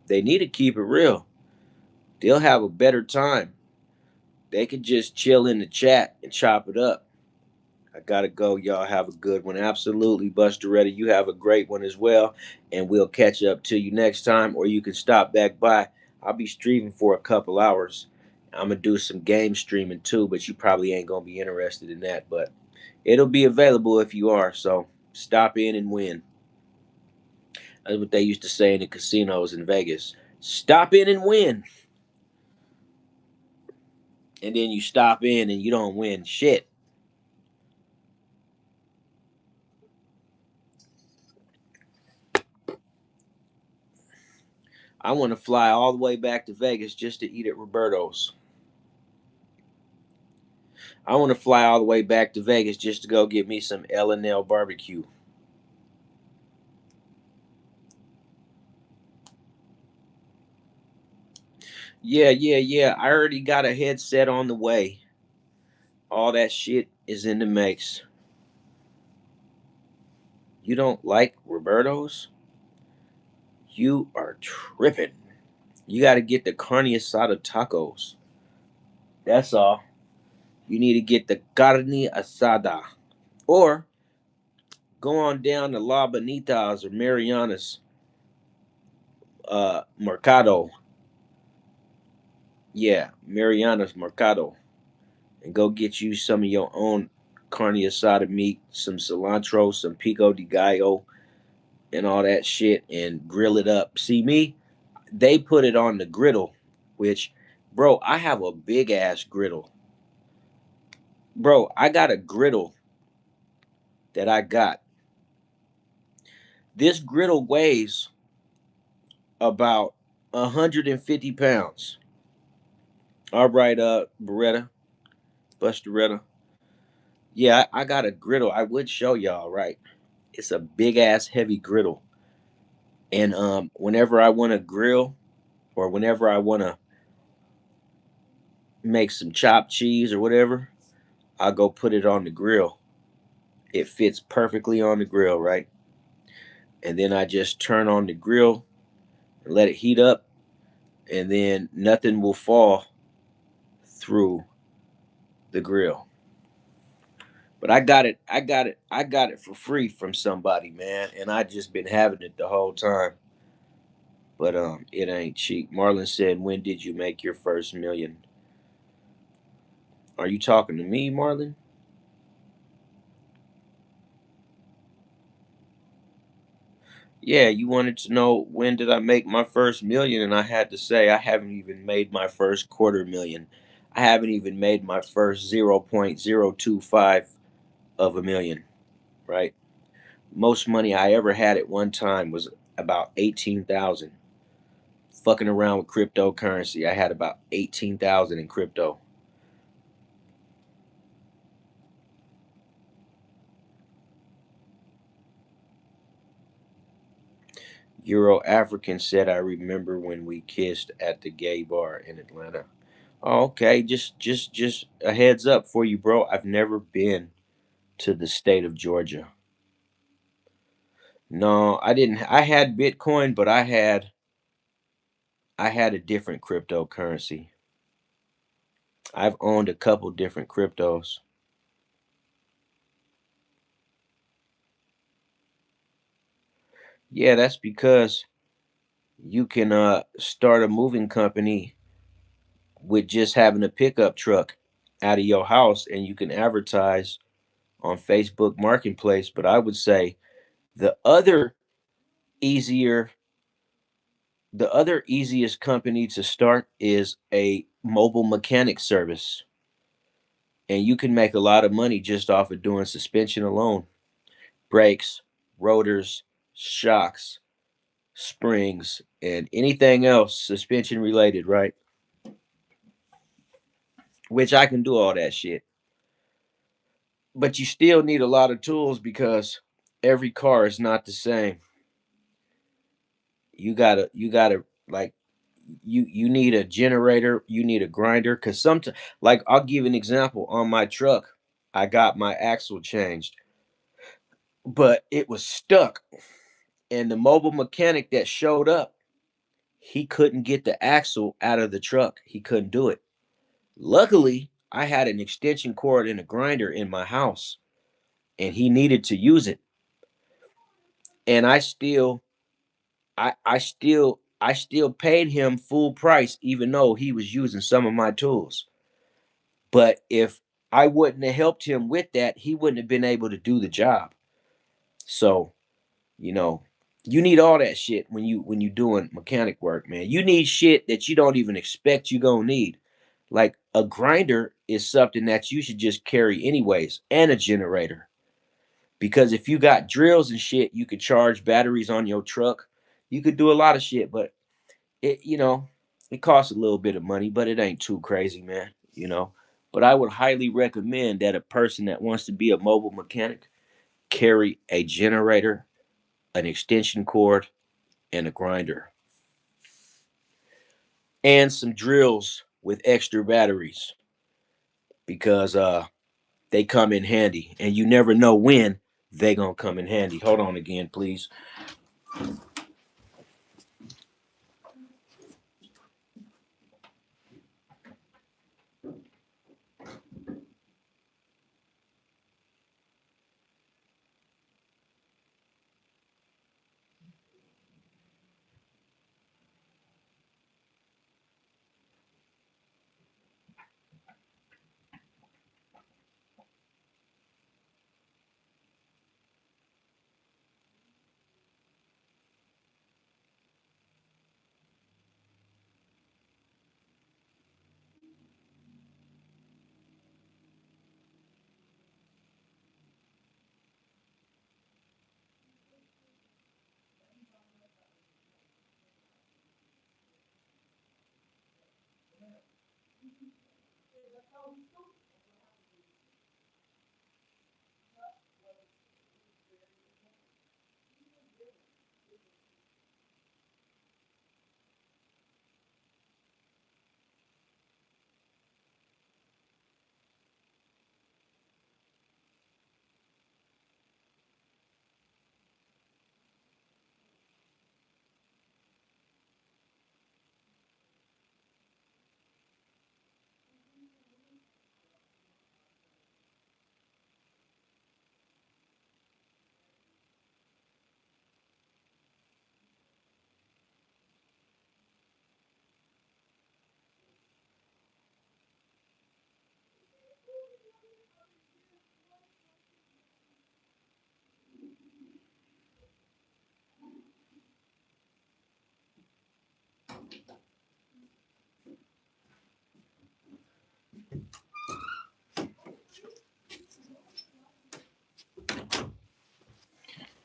They need to keep it real. They'll have a better time. They could just chill in the chat and chop it up. I gotta go. Y'all have a good one. Absolutely, Buster Ready. You have a great one as well. And we'll catch up to you next time, or you can stop back by. I'll be streaming for a couple hours. I'm gonna do some game streaming too, but you probably ain't gonna be interested in that. But it'll be available if you are. So stop in and win. That's what they used to say in the casinos in Vegas. Stop in and win. And then you stop in and you don't win shit. I want to fly all the way back to Vegas just to eat at Roberto's. I want to fly all the way back to Vegas just to go get me some L&L barbecue. Yeah, yeah, yeah. I already got a headset on the way. All that shit is in the mix. You don't like Roberto's? You are tripping. You got to get the carne asada tacos. That's all. You need to get the carne asada. Or go on down to La Bonita's or Mariana's Mercado. Yeah, Mariana's Mercado. And go get you some of your own carne asada meat, some cilantro, some pico de gallo, and all that shit, and grill it up. See me? They put it on the griddle, which, bro, I have a big ass griddle. Bro, I got a griddle that I got. This griddle weighs about 150 pounds. All right, Beretta, Busteretta. Yeah, I got a griddle. I would show y'all, right? It's a big ass heavy griddle. And whenever I want to grill or whenever I want to make some chopped cheese or whatever, I'll go put it on the grill. It fits perfectly on the grill, right? And then I just turn on the grill and let it heat up, and then nothing will fall through the grill. But I got it for free from somebody, man, and I just been having it the whole time. But it ain't cheap. Marlon said, "When did you make your first million?" Are you talking to me, Marlon? Yeah, you wanted to know when did I make my first million, and I had to say I haven't even made my first quarter million. I haven't even made my first 0.025 of a million, right? Most money I ever had at one time was about 18,000. Fucking around with cryptocurrency, I had about 18,000 in crypto. Euro African said, "I remember when we kissed at the gay bar in Atlanta." Oh, okay, just a heads up for you, bro. I've never been to the state of Georgia. No, I didn't. I had Bitcoin, but I had a different cryptocurrency. I've owned a couple different cryptos. Yeah, that's because you can start a moving company with just having a pickup truck out of your house, and you can advertise on Facebook Marketplace. But I would say the other easier the other easiest company to start is a mobile mechanic service, and you can make a lot of money just off of doing suspension alone: brakes, rotors, shocks, springs, and anything else suspension related, right? Which I can do all that shit. But you still need a lot of tools because every car is not the same. You gotta like you need a generator, you need a grinder, because sometimes, like, I'll give an example. On my truck, I got my axle changed, but it was stuck, and the mobile mechanic that showed up, he couldn't get the axle out of the truck. He couldn't do it. Luckily, I had an extension cord and a grinder in my house, and he needed to use it. And I still paid him full price, even though he was using some of my tools. But if I wouldn't have helped him with that, he wouldn't have been able to do the job. So, you know, you need all that shit when you doing mechanic work, man. You need shit that you don't even expect you gonna need. Like a grinder is something that you should just carry anyways, and a generator. Because if you got drills and shit, you could charge batteries on your truck. You could do a lot of shit, but it costs a little bit of money, but it ain't too crazy, man. But I would highly recommend that a person that wants to be a mobile mechanic carry a generator, an extension cord, and a grinder, and some drills with extra batteries, because they come in handy, and you never know when they gonna come in handy. Hold on again, please.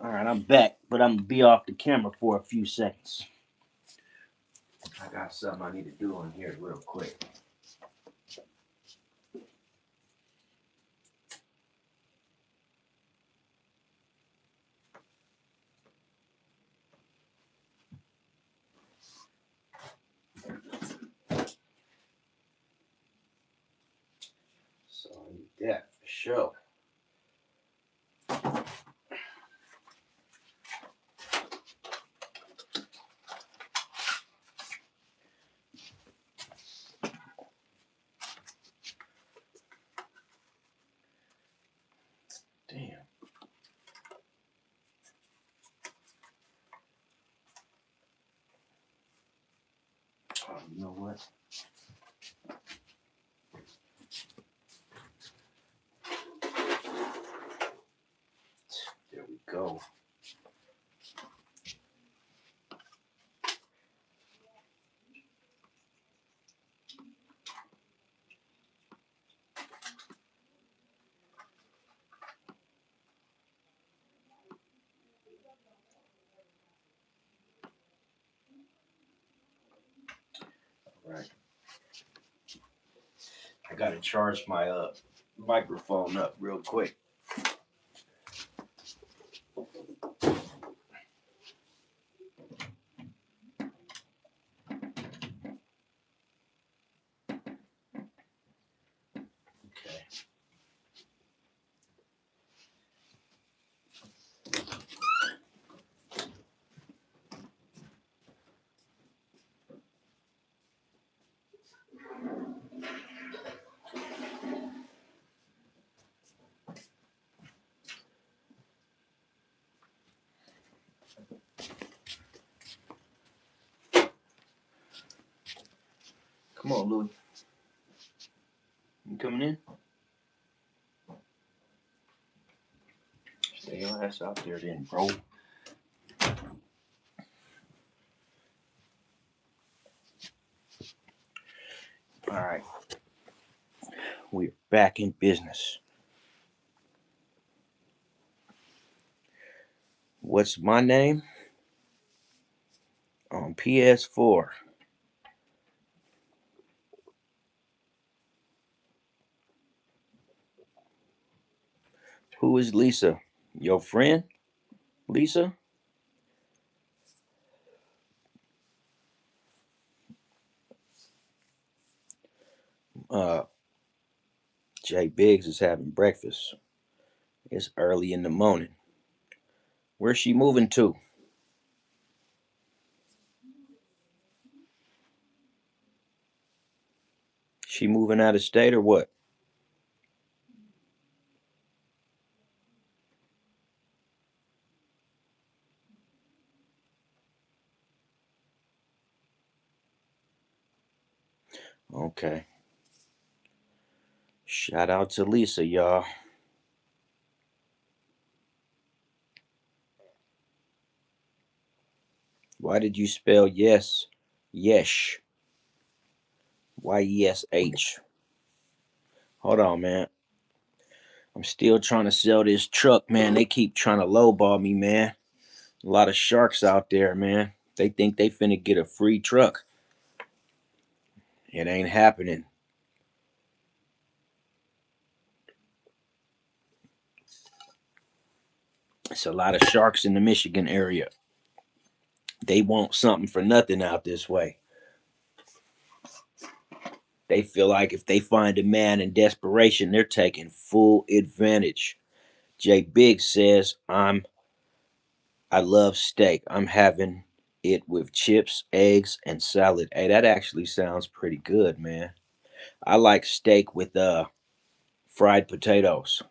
All right, I'm back, but I'm gonna be off the camera for a few seconds. I got something I need to do on here real quick. So I need that for sure. Damn. Oh, you know what? There we go. All right. I gotta charge my microphone up real quick. Okay. Come on, Louis. You coming in? Stay your ass out there then, bro. All right. We're back in business. What's my name? On PS4. Who is Lisa? Your friend? Lisa? Uh, Jay Biggs is having breakfast. It's early in the morning. Where's she moving to? She moving out of state or what? Okay. Shout out to Lisa, y'all. Why did you spell yes? Yesh. YESH. Hold on, man. I'm still trying to sell this truck, man. They keep trying to lowball me, man. A lot of sharks out there, man. They think they finna get a free truck. It ain't happening. It's a lot of sharks in the Michigan area. They want something for nothing out this way. They feel like if they find a man in desperation, they're taking full advantage. Jay Biggs says, I love steak. I'm having it with chips, eggs, and salad. Hey, that actually sounds pretty good, man. I like steak with fried potatoes.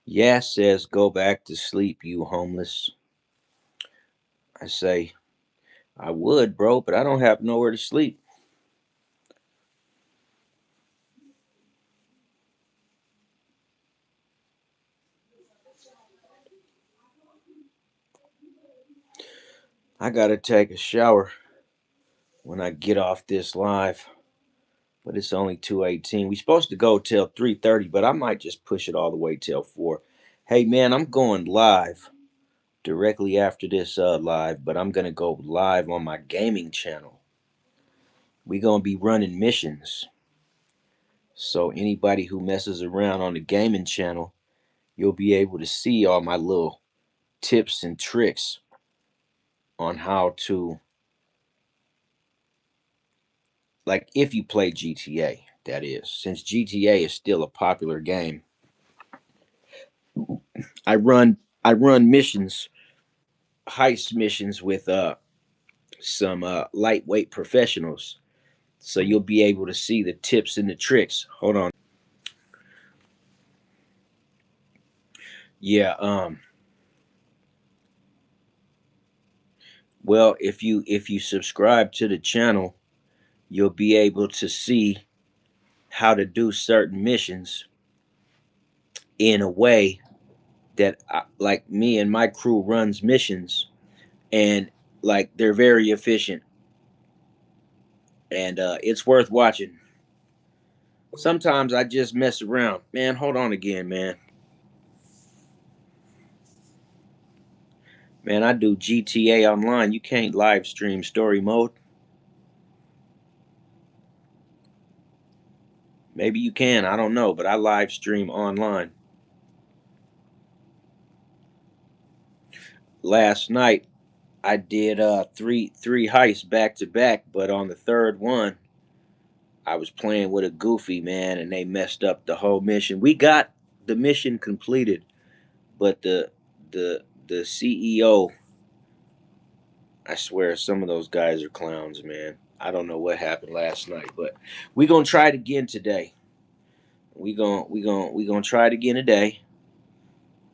Yas says, go back to sleep, you homeless. I say, I would, bro, but I don't have nowhere to sleep. I gotta take a shower when I get off this live, but it's only 2:18. We supposed to go till 3:30, but I might just push it all the way till 4. Hey man, I'm going live directly after this live, but I'm gonna go live on my gaming channel. We gonna be running missions. So anybody who messes around on the gaming channel, you'll be able to see all my little tips and tricks on how to, like, if you play GTA, that is. Since GTA is still a popular game, I run missions, heist missions with some lightweight professionals. So you'll be able to see the tips and the tricks. Hold on. Yeah, well, if you subscribe to the channel, you'll be able to see how to do certain missions in a way that like me and my crew runs missions, and like they're very efficient, and it's worth watching. Sometimes I just mess around. Man, hold on again, man. Man, I do GTA Online. You can't live stream story mode. Maybe you can, I don't know, but I live stream online. Last night I did three heists back to back, but on the third one I was playing with a goofy man and they messed up the whole mission. We got the mission completed, but the CEO, I swear some of those guys are clowns, man. I don't know what happened last night, but we gonna try it again today. We gonna try it again today,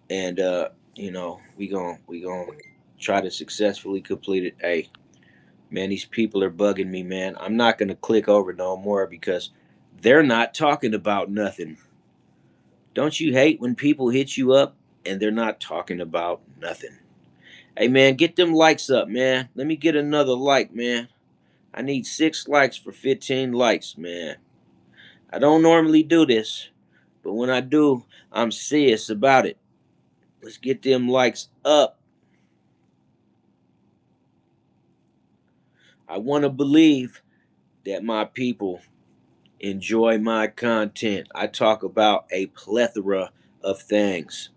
and we gonna try to successfully complete it. Hey, man, these people are bugging me, man. I'm not gonna click over no more because they're not talking about nothing. Don't you hate when people hit you up and they're not talking about nothing? Hey, man, get them likes up, man. Let me get another like, man. I need 6 likes for 15 likes, man. I don't normally do this, but when I do, I'm serious about it. Let's get them likes up. I want to believe that my people enjoy my content. I talk about a plethora of things.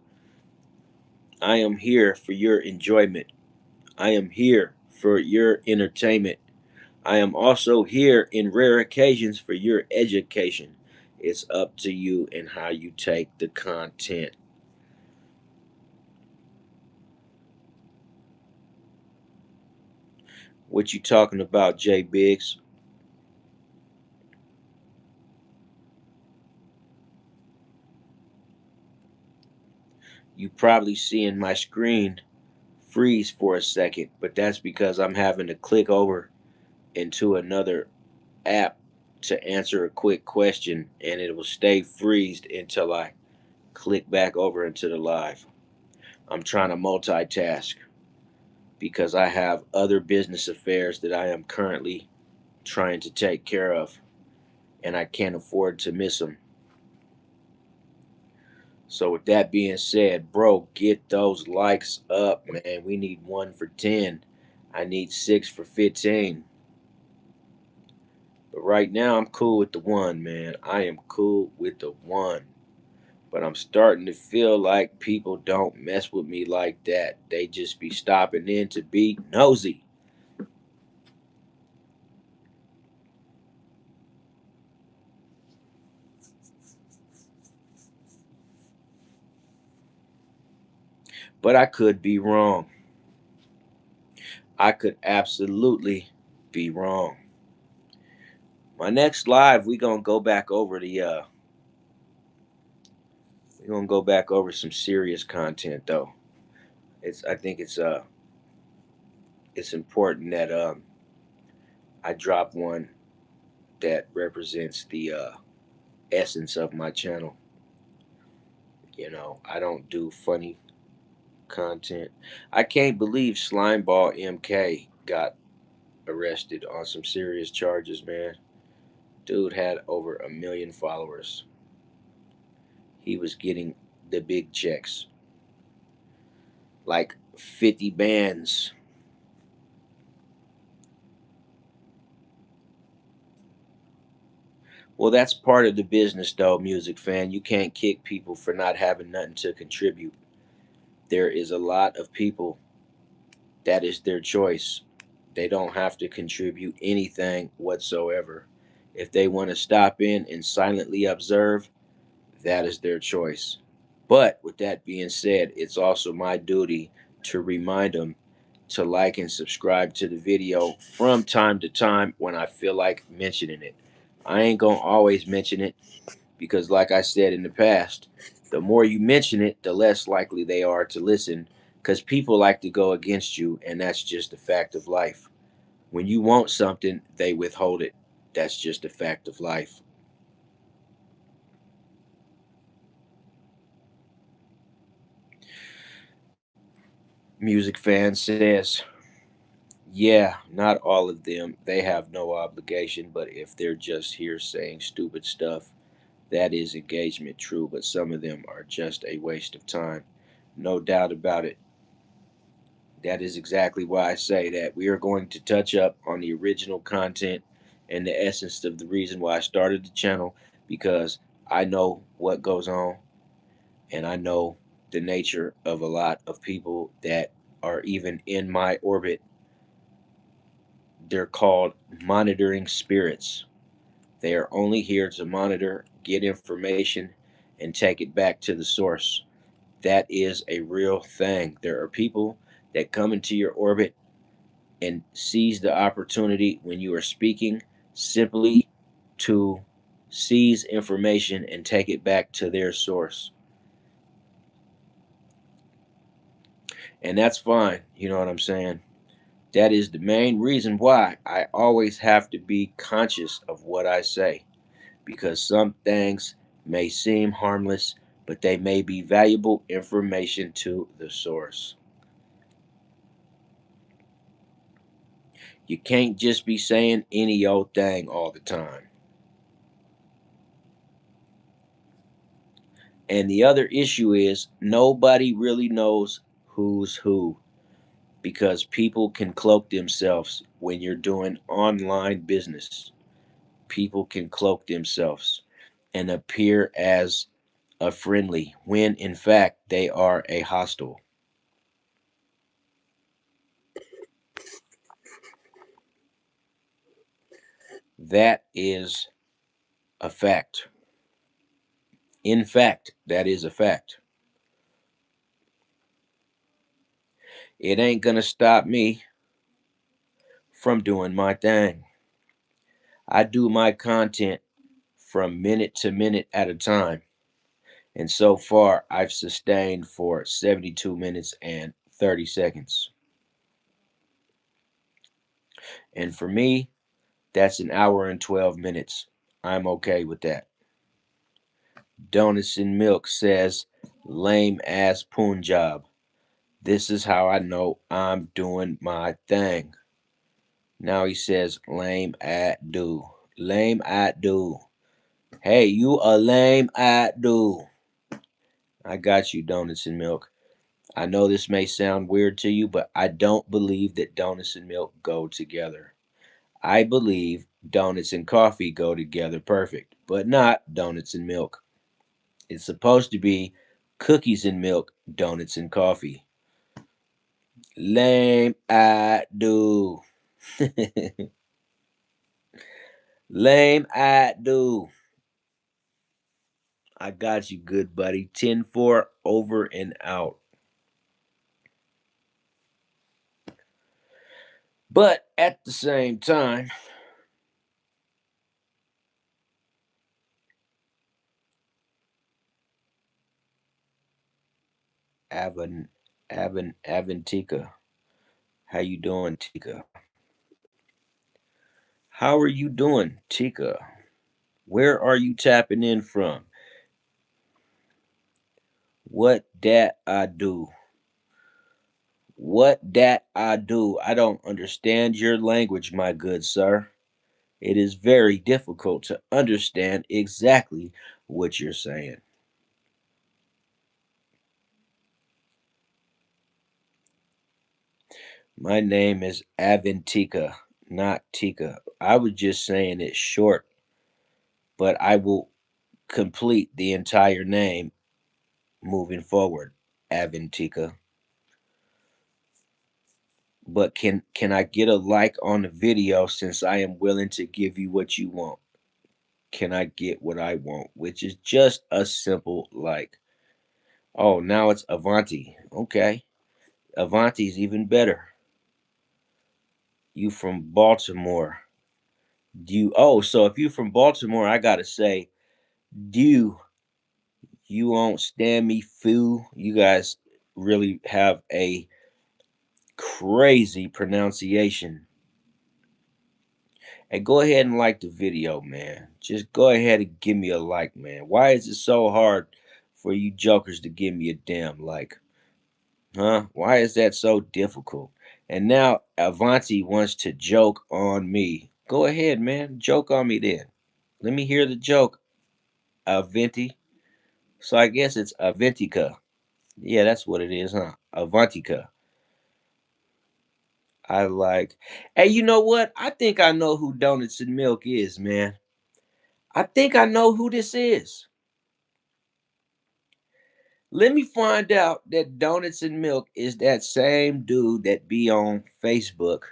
I am here for your enjoyment. I am here for your entertainment. I am also here in rare occasions for your education. It's up to you and how you take the content. What you talking about, Jay Biggs? You probably seeing my screen freeze for a second, but that's because I'm having to click over into another app to answer a quick question, and it will stay freezed until I click back over into the live. I'm trying to multitask because I have other business affairs that I am currently trying to take care of, and I can't afford to miss them. So, with that being said, bro, get those likes up, man. We need 1 for 10. I need 6 for 15. But right now, I'm cool with the one, man. I am cool with the one. But I'm starting to feel like people don't mess with me like that. They just be stopping in to be nosy. But I could be wrong. I could absolutely be wrong. My next live, we're gonna go back over some serious content though. I think it's important that I drop one that represents the essence of my channel. I don't do funny content. I can't believe Slimeball MK got arrested on some serious charges, man. Dude had over 1 million followers. He was getting the big checks, like 50 bands. Well, that's part of the business, though, music fan. You can't kick people for not having nothing to contribute. There is a lot of people that is their choice. They don't have to contribute anything whatsoever. If they want to stop in and silently observe, that is their choice. But with that being said, it's also my duty to remind them to like and subscribe to the video from time to time when I feel like mentioning it. I ain't gonna always mention it because, like I said in the past, the more you mention it, the less likely they are to listen because people like to go against you, and that's just a fact of life. When you want something, they withhold it. That's just a fact of life. Music fan says, yeah, not all of them. They have no obligation, but if they're just here saying stupid stuff, that is engagement, true, but some of them are just a waste of time. No doubt about it. That is exactly why I say that we are going to touch up on the original content and the essence of the reason why I started the channel because I know what goes on and I know the nature of a lot of people that are even in my orbit. They're called monitoring spirits. They are only here to monitor, get information, and take it back to the source. That is a real thing. There are people that come into your orbit and seize the opportunity when you are speaking simply to seize information and take it back to their source. And that's fine. You know what I'm saying? That is the main reason why I always have to be conscious of what I say because some things may seem harmless, but they may be valuable information to the source. You can't just be saying any old thing all the time. And the other issue is nobody really knows who's who because people can cloak themselves when you're doing online business. People can cloak themselves and appear as a friendly when in fact they are a hostile. That is a fact. In fact, that is a fact. It ain't gonna stop me from doing my thing. I do my content from minute to minute at a time. And so far, I've sustained for 72 minutes and 30 seconds. And for me, that's an hour and 12 minutes. I'm okay with that. Donuts and Milk says, lame ass Punjab. This is how I know I'm doing my thing. Now he says, lame at do. Lame at do. Hey, you a lame at do. I got you, Donuts and Milk. I know this may sound weird to you, but I don't believe that donuts and milk go together. I believe donuts and coffee go together perfect, but not donuts and milk. It's supposed to be cookies and milk, donuts and coffee. Lame I do. Lame I do. I got you, good buddy. 10-4 over and out. But at the same time, Avantika. How you doing, Tika? How are you doing, Tika? Where are you tapping in from? What dat I do? What dat I do? I don't understand your language, my good sir. It is very difficult to understand exactly what you're saying. My name is Aventika, not Tika. I was just saying it short, but I will complete the entire name moving forward, Aventika. But can I get a like on the video since I am willing to give you what you want? Can I get what I want, which is just a simple like. Oh, now it's Avanti. Okay. Avanti's even better. You from Baltimore. So if you from Baltimore, I gotta say, do you won't stand me fool. You guys really have a crazy pronunciation. Hey, go ahead and like the video, man. Just go ahead and give me a like, man. Why is it so hard for you jokers to give me a damn like? Huh? Why is that so difficult? And now Avanti wants to joke on me. Go ahead, man. Joke on me then. Let me hear the joke, Avanti. So I guess it's Aventica. Yeah, that's what it is, huh? Avantica. I like. Hey, you know what? I think I know who Donuts and Milk is, man. I think I know who this is. Let me find out that Donuts and Milk is that same dude that be on Facebook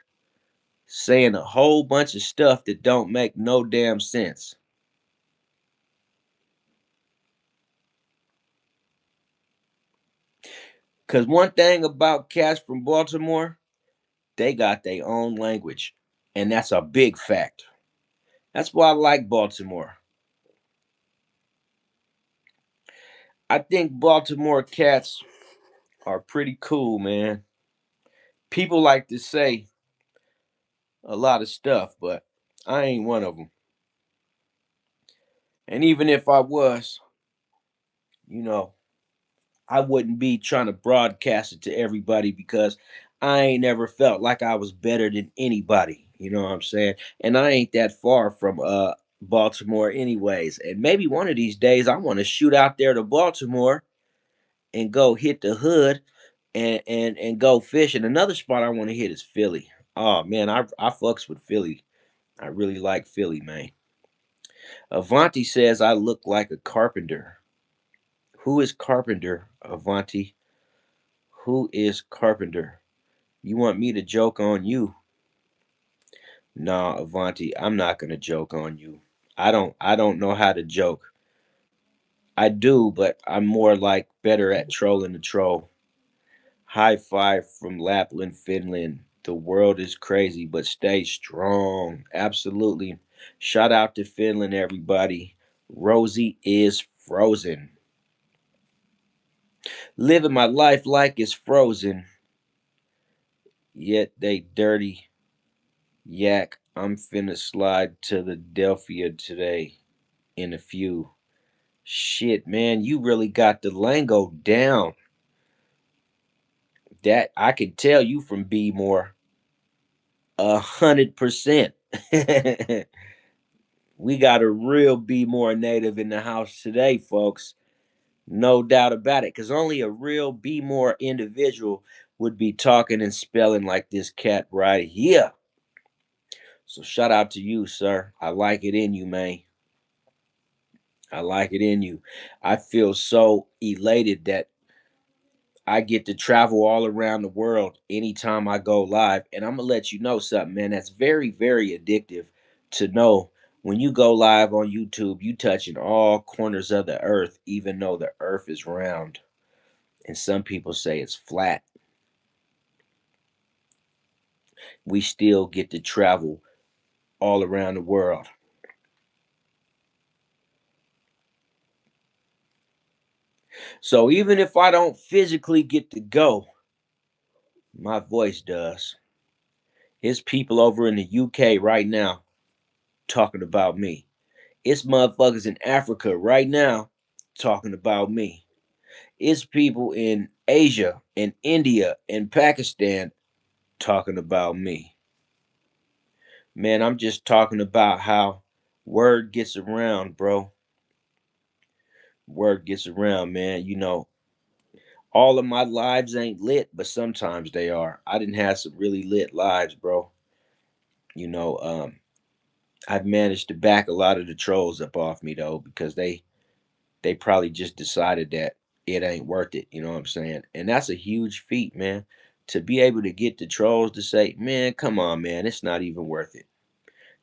saying a whole bunch of stuff that don't make no damn sense. Cause one thing about cats from Baltimore, they got their own language. And that's a big fact. That's why I like Baltimore. I think Baltimore cats are pretty cool, man. People like to say a lot of stuff, but I ain't one of them. And even if I was, you know, I wouldn't be trying to broadcast it to everybody because I ain't never felt like I was better than anybody. You know what I'm saying? And I ain't that far from Baltimore anyways. And maybe one of these days I want to shoot out there to Baltimore and go hit the hood and go fishing. Another spot I want to hit is Philly. Oh man, I fucks with Philly. I really like Philly, man. Avanti says I look like a carpenter. Who is Carpenter, Avanti? Who is Carpenter? You want me to joke on you? Nah, Avanti, I'm not gonna joke on you. I don't know how to joke. I do, but I'm more like better at trolling the troll. High five from Lapland, Finland. The world is crazy, but stay strong. Absolutely. Shout out to Finland, everybody. Rosie is frozen. Living my life like it's frozen. Yet they dirty yak. I'm finna slide to the Delphia today in a few. Shit, man, you really got the lingo down. That I can tell you from B more. 100%. We got a real Be More native in the house today, folks. No doubt about it. Because only a real Be More individual would be talking and spelling like this cat right here. So shout out to you, sir. I like it in you, man. I like it in you. I feel so elated that I get to travel all around the world anytime I go live. And I'm going to let you know something, man. That's very, very addictive to know when you go live on YouTube, you touching all corners of the earth, even though the earth is round. And some people say it's flat. We still get to travel all around the world. So even if I don't physically get to go, my voice does. It's people over in the UK right now talking about me. It's motherfuckers in Africa right now talking about me. It's people in Asia and India and Pakistan talking about me. Man, I'm just talking about how word gets around, bro. Word gets around, man. All of my lives ain't lit, but sometimes they are. I didn't have some really lit lives, bro. You know, I've managed to back a lot of the trolls up off me though, because they probably just decided that it ain't worth it. You know what I'm saying? And that's a huge feat, man. To be able to get the trolls to say, man, come on, man, it's not even worth it.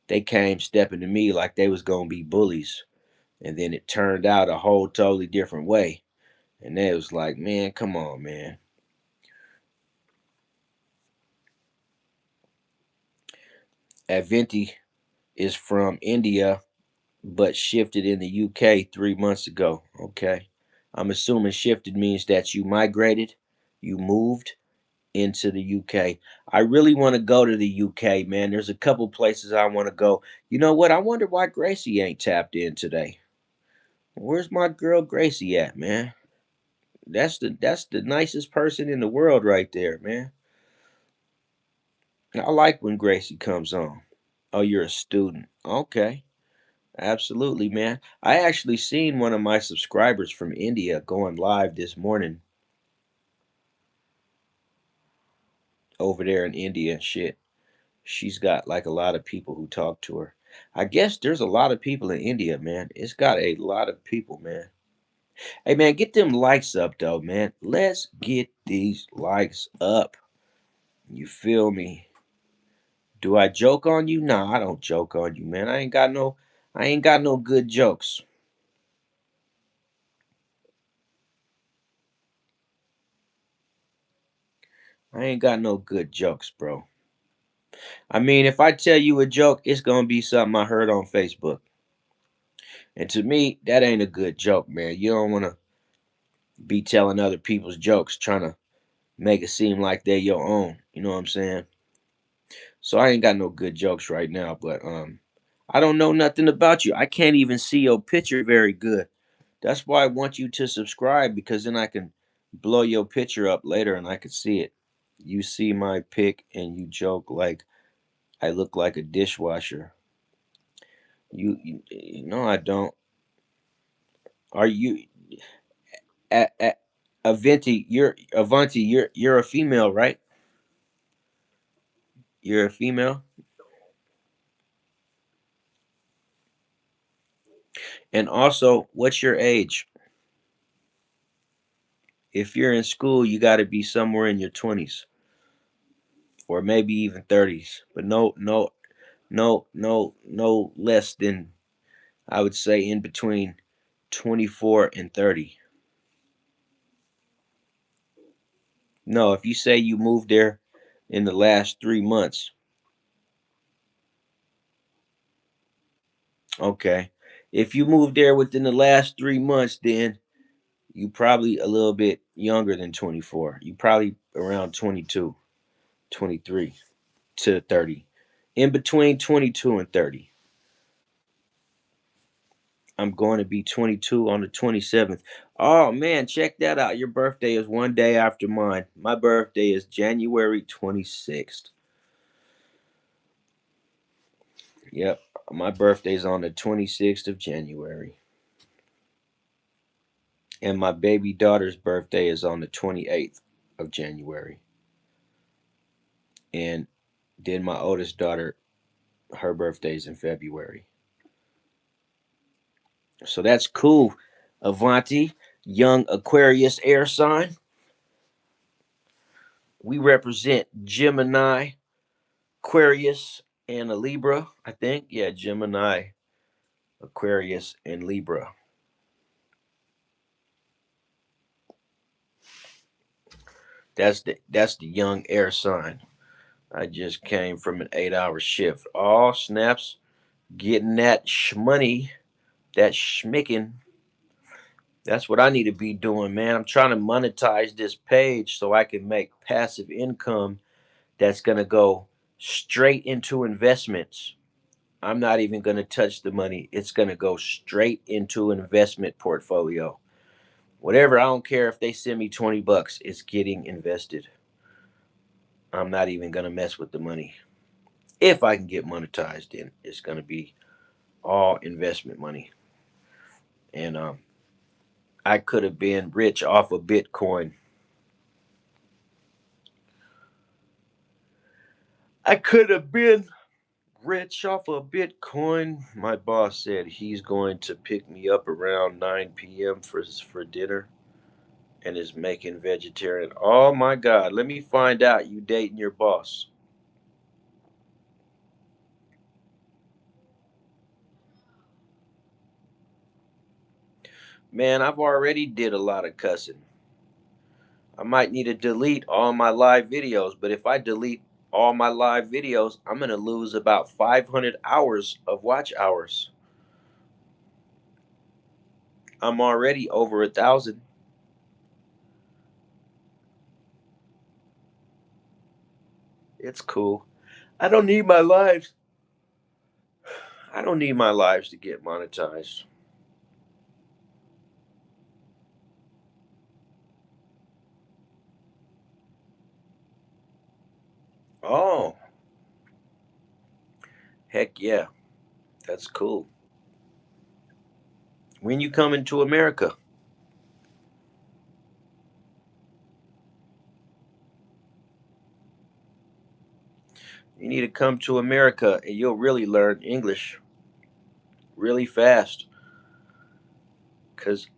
They came stepping to me like they was gonna be bullies. And then it turned out a whole totally different way. And they was like, man, come on, man. Aventi is from India, but shifted in the UK 3 months ago. Okay. I'm assuming shifted means that you migrated, you moved into the UK. I really want to go to the UK, man. There's a couple places I want to go. You know what? I wonder why Gracie ain't tapped in today. Where's my girl Gracie at, man? That's the nicest person in the world right there, man. I like when Gracie comes on. Oh, you're a student. Okay. Absolutely, man. I actually seen one of my subscribers from India going live this morning over there in India and shit. She's got like a lot of people who talk to her. I guess there's a lot of people in India, man. It's got a lot of people, man. Hey, man, get them likes up, though, man. Let's get these likes up. You feel me? Do I joke on you? Nah, I don't joke on you, man. I ain't got no good jokes. I ain't got no good jokes, bro. I mean, if I tell you a joke, it's gonna be something I heard on Facebook. And to me, that ain't a good joke, man. You don't wanna be telling other people's jokes, trying to make it seem like they're your own. You know what I'm saying? So I ain't got no good jokes right now, but I don't know nothing about you. I can't even see your picture very good. That's why I want you to subscribe, because then I can blow your picture up later and I can see it. You see my pic and you joke like I look like a dishwasher. No, I don't. Are you at Avanti? You're a female, right? You're a female. And also, what's your age? If you're in school, you got to be somewhere in your 20s or maybe even 30s, but no less than, I would say, in between 24 and 30. No, if you say you moved there in the last 3 months, okay. If you moved there within the last 3 months, then you probably a little bit younger than 24. You probably around 22, 23 to 30. In between 22 and 30. I'm going to be 22 on the 27th. Oh man, check that out. Your birthday is one day after mine. My birthday is January 26th. Yep, my birthday's on the 26th of January. And my baby daughter's birthday is on the 28th of January. And then my oldest daughter, her birthday's in February. So that's cool. Avanti, young Aquarius air sign. We represent Gemini, Aquarius, and a Libra, I think. Yeah, Gemini, Aquarius, and Libra. That's the young air sign. I just came from an 8 hour shift. All snaps, getting that shmoney, that schmicking. That's what I need to be doing, man. I'm trying to monetize this page so I can make passive income that's gonna go straight into investments. I'm not even gonna touch the money. It's gonna go straight into an investment portfolio. Whatever, I don't care if they send me 20 bucks, it's getting invested. I'm not even going to mess with the money. If I can get monetized, then it's going to be all investment money. And I could have been rich off of Bitcoin. I could have been rich off of Bitcoin. My boss said he's going to pick me up around 9 p.m. for dinner and is making vegetarian. Oh my God. Let me find out you dating your boss. Man, I've already did a lot of cussing. I might need to delete all my live videos, but if I delete all my live videos, I'm going to lose about 500 hours of watch hours. I'm already over 1,000. It's cool. I don't need my lives. I don't need my lives to get monetized. Oh, heck yeah. That's cool. When you coming to America, you need to come to America and you'll really learn English really fast. Cause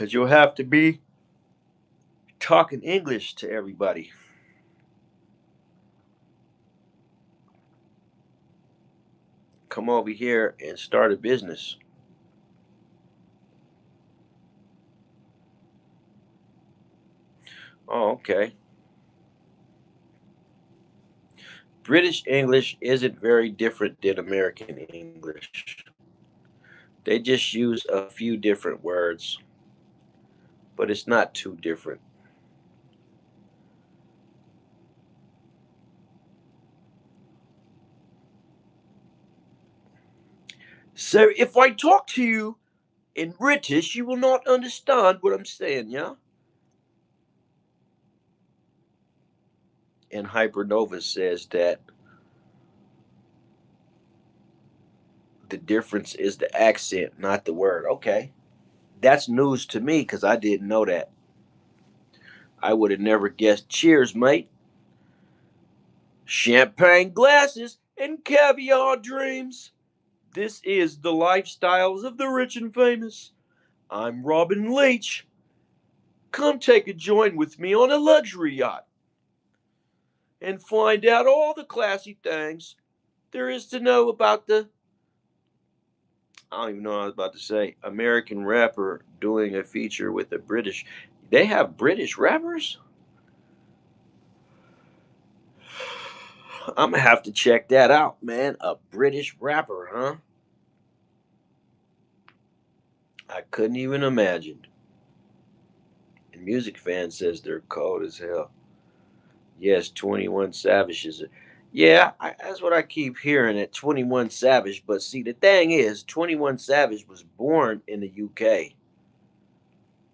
you'll have to be talking English to everybody. Come over here and start a business. Oh, okay. British English isn't very different than American English. They just use a few different words, but it's not too different. So if I talk to you in British, you will not understand what I'm saying, yeah? And Hypernova says that the difference is the accent, not the word. Okay. That's news to me because I didn't know that. I would have never guessed. Cheers, mate. Champagne glasses and caviar dreams. This is the lifestyles of the rich and famous. I'm Robin Leach. Come take a join with me on a luxury yacht and find out all the classy things there is to know about the, I don't even know what I was about to say, American rapper doing a feature with a British. They have British rappers? I'm gonna have to check that out, man. A British rapper, huh? I couldn't even imagine. And Music Fan says they're cold as hell. Yes, 21 Savage is. Yeah, that's what I keep hearing at 21 Savage. But see, the thing is, 21 Savage was born in the UK,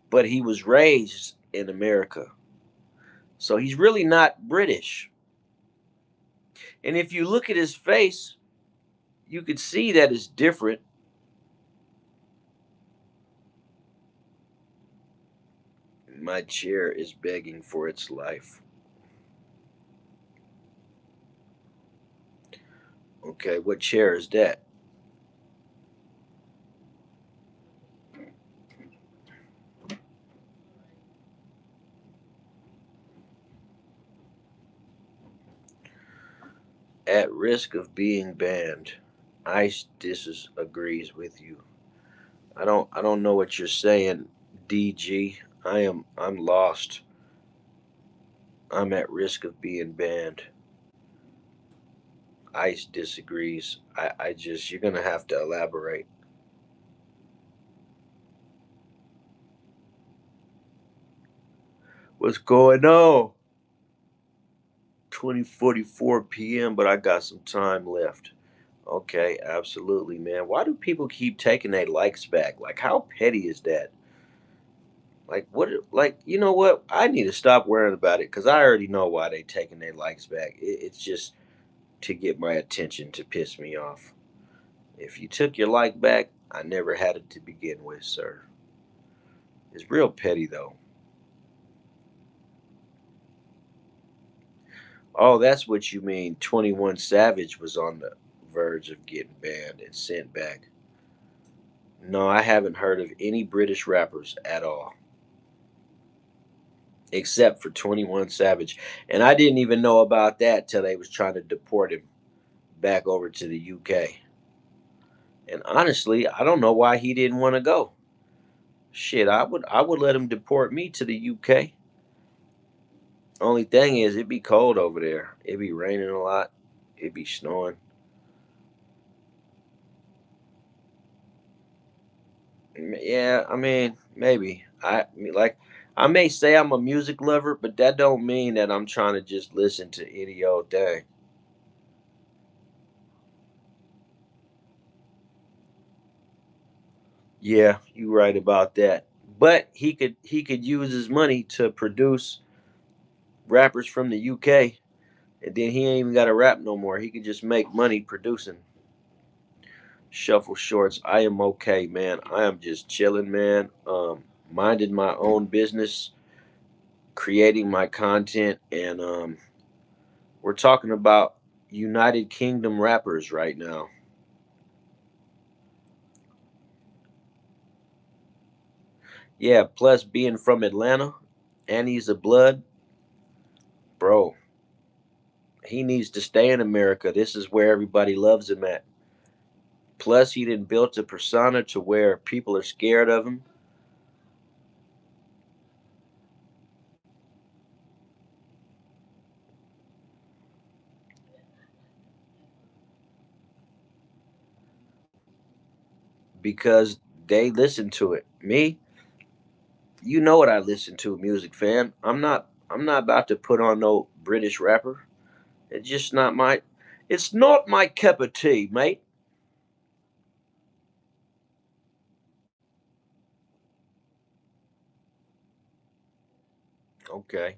but he was raised in America. So he's really not British. And if you look at his face, you could see that it's different. My chair is begging for its life. Okay, what chair is that? At risk of being banned. Ice disagrees with you. I don't know what you're saying, DG. I'm lost. I'm at risk of being banned. Ice disagrees. I just you're gonna have to elaborate. What's going on? 20:44 p.m. But I got some time left. Okay, absolutely, man. Why do people keep taking their likes back? Like, how petty is that? Like what? Like you know what? I need to stop worrying about it because I already know why they taking their likes back. It's just to get my attention to piss me off. If you took your like back, I never had it to begin with, sir. It's real petty though. Oh, that's what you mean. 21 Savage was on the verge of getting banned and sent back. No, I haven't heard of any British rappers at all, except for 21 Savage. And I didn't even know about that till they was trying to deport him back over to the UK. And honestly, I don't know why he didn't want to go. Shit, I would let him deport me to the UK. Only thing is it'd be cold over there. It'd be raining a lot. It'd be snowing. Yeah, I mean, maybe. Like I may say I'm a music lover, but that don't mean that I'm trying to just listen to any old thing. Yeah, you right about that. But he could use his money to produce rappers from the UK, and then he ain't even got to rap no more. He could just make money producing. Shuffle shorts. I am okay, man. I am just chilling, man. Minding my own business, creating my content, and we're talking about United Kingdom rappers right now. Yeah, plus being from Atlanta and he's a blood, bro. He needs to stay in America. This is where everybody loves him at. Plus, he didn't build a persona to where people are scared of him because they listen to it. Me, you know what I listen to, music fan. I'm not about to put on no British rapper. It's just not my it's not my cup of tea, mate. Okay.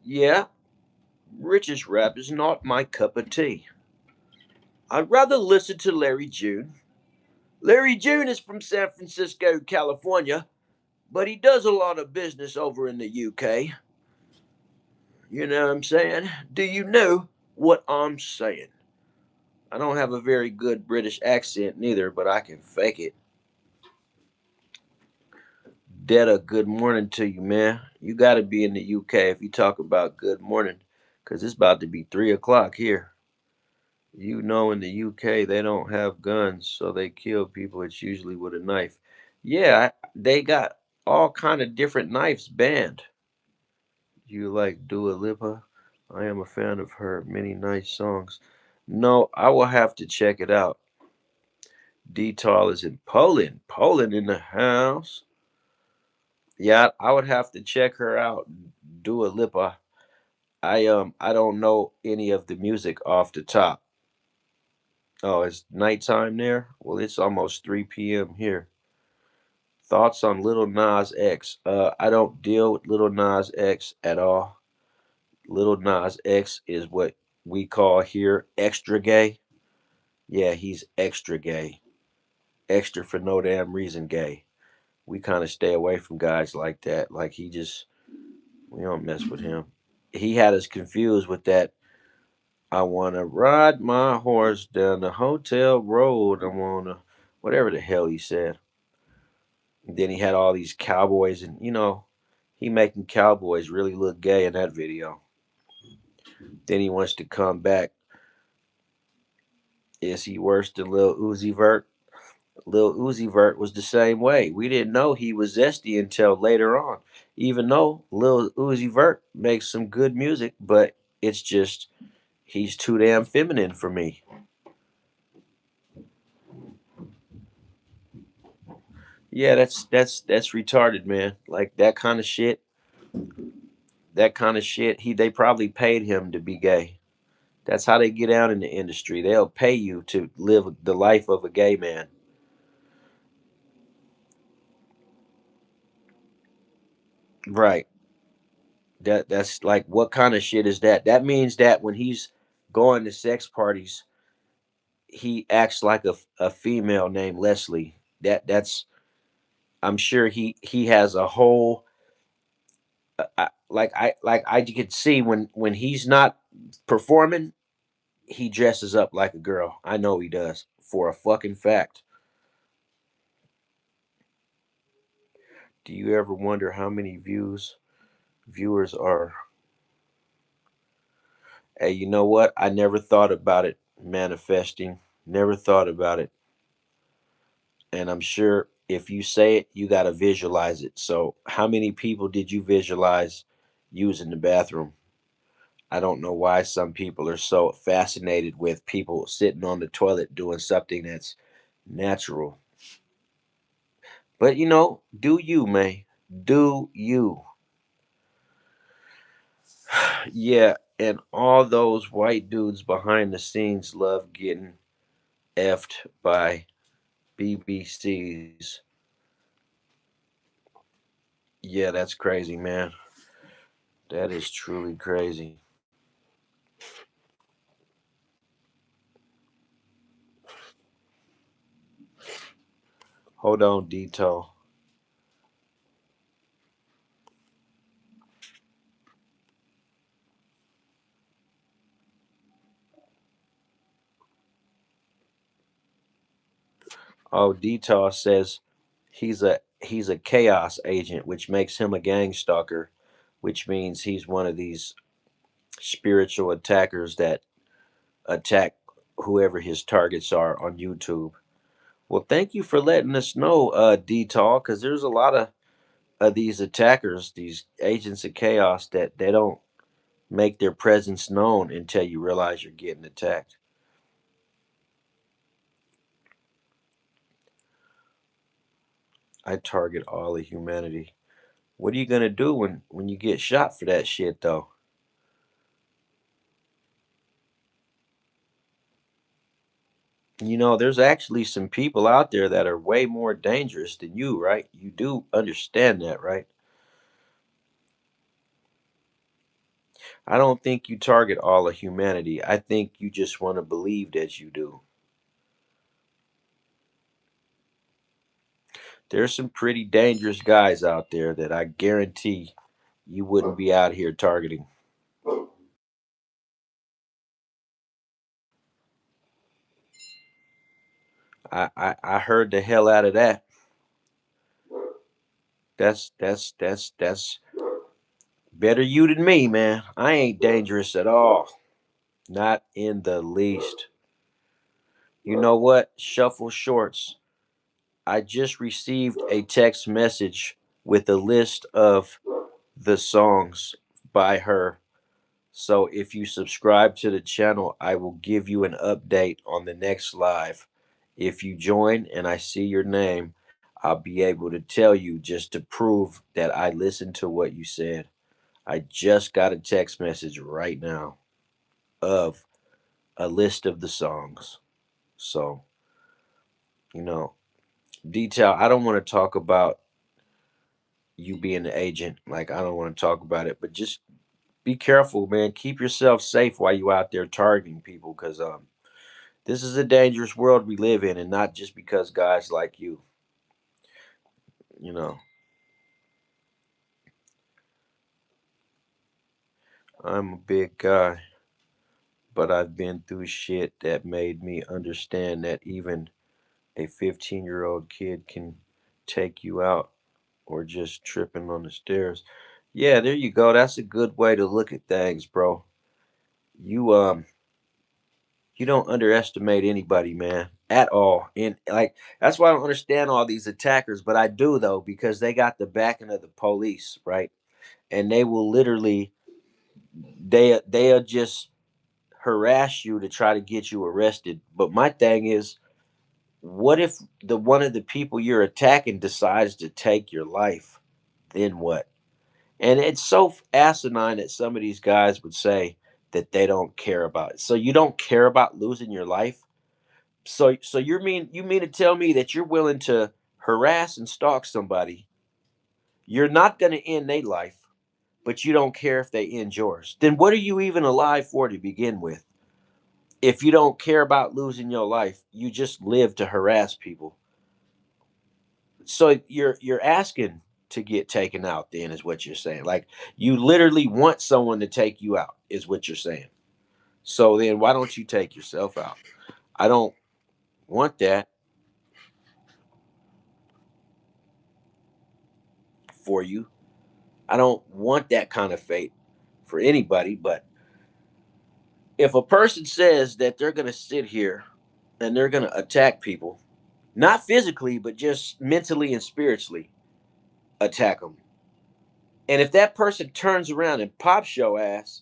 Yeah, British rap is not my cup of tea. I'd rather listen to Larry June. Larry June is from San Francisco, California, but he does a lot of business over in the UK. You know what I'm saying? Do you know what I'm saying? I don't have a very good British accent neither, but I can fake it. Detta, good morning to you, man. You got to be in the UK if you talk about good morning, because it's about to be 3 o'clock here. You know, in the UK, they don't have guns, so they kill people. It's usually with a knife. Yeah, they got all kind of different knives banned. You like Dua Lipa? I am a fan of her many nice songs. No, I will have to check it out. Dtal is in Poland. Poland in the house. Yeah, I would have to check her out. Dua Lipa. I don't know any of the music off the top. Oh, it's nighttime there? Well, it's almost 3 p.m. here. Thoughts on Little Nas X? I don't deal with Little Nas X at all. Little Nas X is what we call here extra gay. Yeah, he's extra gay. Extra for no damn reason gay. We kind of stay away from guys like that. Like we don't mess with him. He had us confused with that. I want to ride my horse down the hotel road. I want to, whatever the hell he said. And then he had all these cowboys, and he making cowboys really look gay in that video. Then he wants to come back. Is he worse than Lil Uzi Vert? Lil Uzi Vert was the same way. We didn't know he was zesty until later on. Even though Lil Uzi Vert makes some good music, but it's just he's too damn feminine for me. Yeah, that's retarded, man. Like that kind of shit. That kind of shit. They probably paid him to be gay. That's how they get out in the industry. They'll pay you to live the life of a gay man. Right. That's like, what kind of shit is that? That means that when he's going to sex parties, he acts like a female named Leslie. That's I'm sure he has a whole like I could see when he's not performing, he dresses up like a girl. I know he does for a fucking fact. Do you ever wonder how many viewers are? Hey, you know what? I never thought about it manifesting. Never thought about it. And I'm sure if you say it, you got to visualize it. So, how many people did you visualize using the bathroom? I don't know why some people are so fascinated with people sitting on the toilet doing something that's natural. But do you, man? Do you? Yeah, and all those white dudes behind the scenes love getting effed by BBCs. Yeah, that's crazy, man. That is truly crazy. Hold on, Dito. Oh, Dito says he's a chaos agent, which makes him a gang stalker, which means he's one of these spiritual attackers that attack whoever his targets are on YouTube. Well, thank you for letting us know, Detail, because there's a lot of these attackers, these agents of chaos, that they don't make their presence known until you realize you're getting attacked. I target all of humanity. What are you gonna do when you get shot for that shit, though? There's actually some people out there that are way more dangerous than you, right? You do understand that, right? I don't think you target all of humanity. I think you just want to believe that you do. There's some pretty dangerous guys out there that I guarantee you wouldn't be out here targeting. I heard the hell out of that. That's better you than me, man. I ain't dangerous at all. Not in the least. You know what? Shuffle shorts. I just received a text message with a list of the songs by her. So if you subscribe to the channel, I will give you an update on the next live. If you join and I see your name, I'll be able to tell you just to prove that I listened to what you said. I just got a text message right now of a list of the songs. So, you know, detail, I don't want to talk about you being the agent. Like, I don't want to talk about it, but just be careful, man. Keep yourself safe while you out there targeting people, because this is a dangerous world we live in, and not just because guys like you. You know, I'm a big guy, but I've been through shit that made me understand that even a 15-year-old kid can take you out, or just tripping on the stairs. Yeah, there you go. That's a good way to look at things, bro. You you don't underestimate anybody, man, at all. And like, that's why I don't understand all these attackers, but I do, though, because they got the backing of the police, right? And they will literally they'll just harass you to try to get you arrested. But my thing is, what if the one of the people you're attacking decides to take your life? Then what? And it's so asinine that some of these guys would say that they don't care about it. So you don't care about losing your life? So you mean to tell me that you're willing to harass and stalk somebody You're not going to end their life, but you don't care if they end yours. Then what are you even alive for to begin with? If you don't care about losing your life, you just live to harass people. So you're asking to get taken out, then is what you're saying. Like you literally want someone to take you out, is what you're saying. So then why don't you take yourself out? I don't want that for you. I don't want that kind of fate for anybody. But if a person says that they're going to sit here and they're going to attack people, not physically, but just mentally and spiritually attack them. And if that person turns around and pops your ass,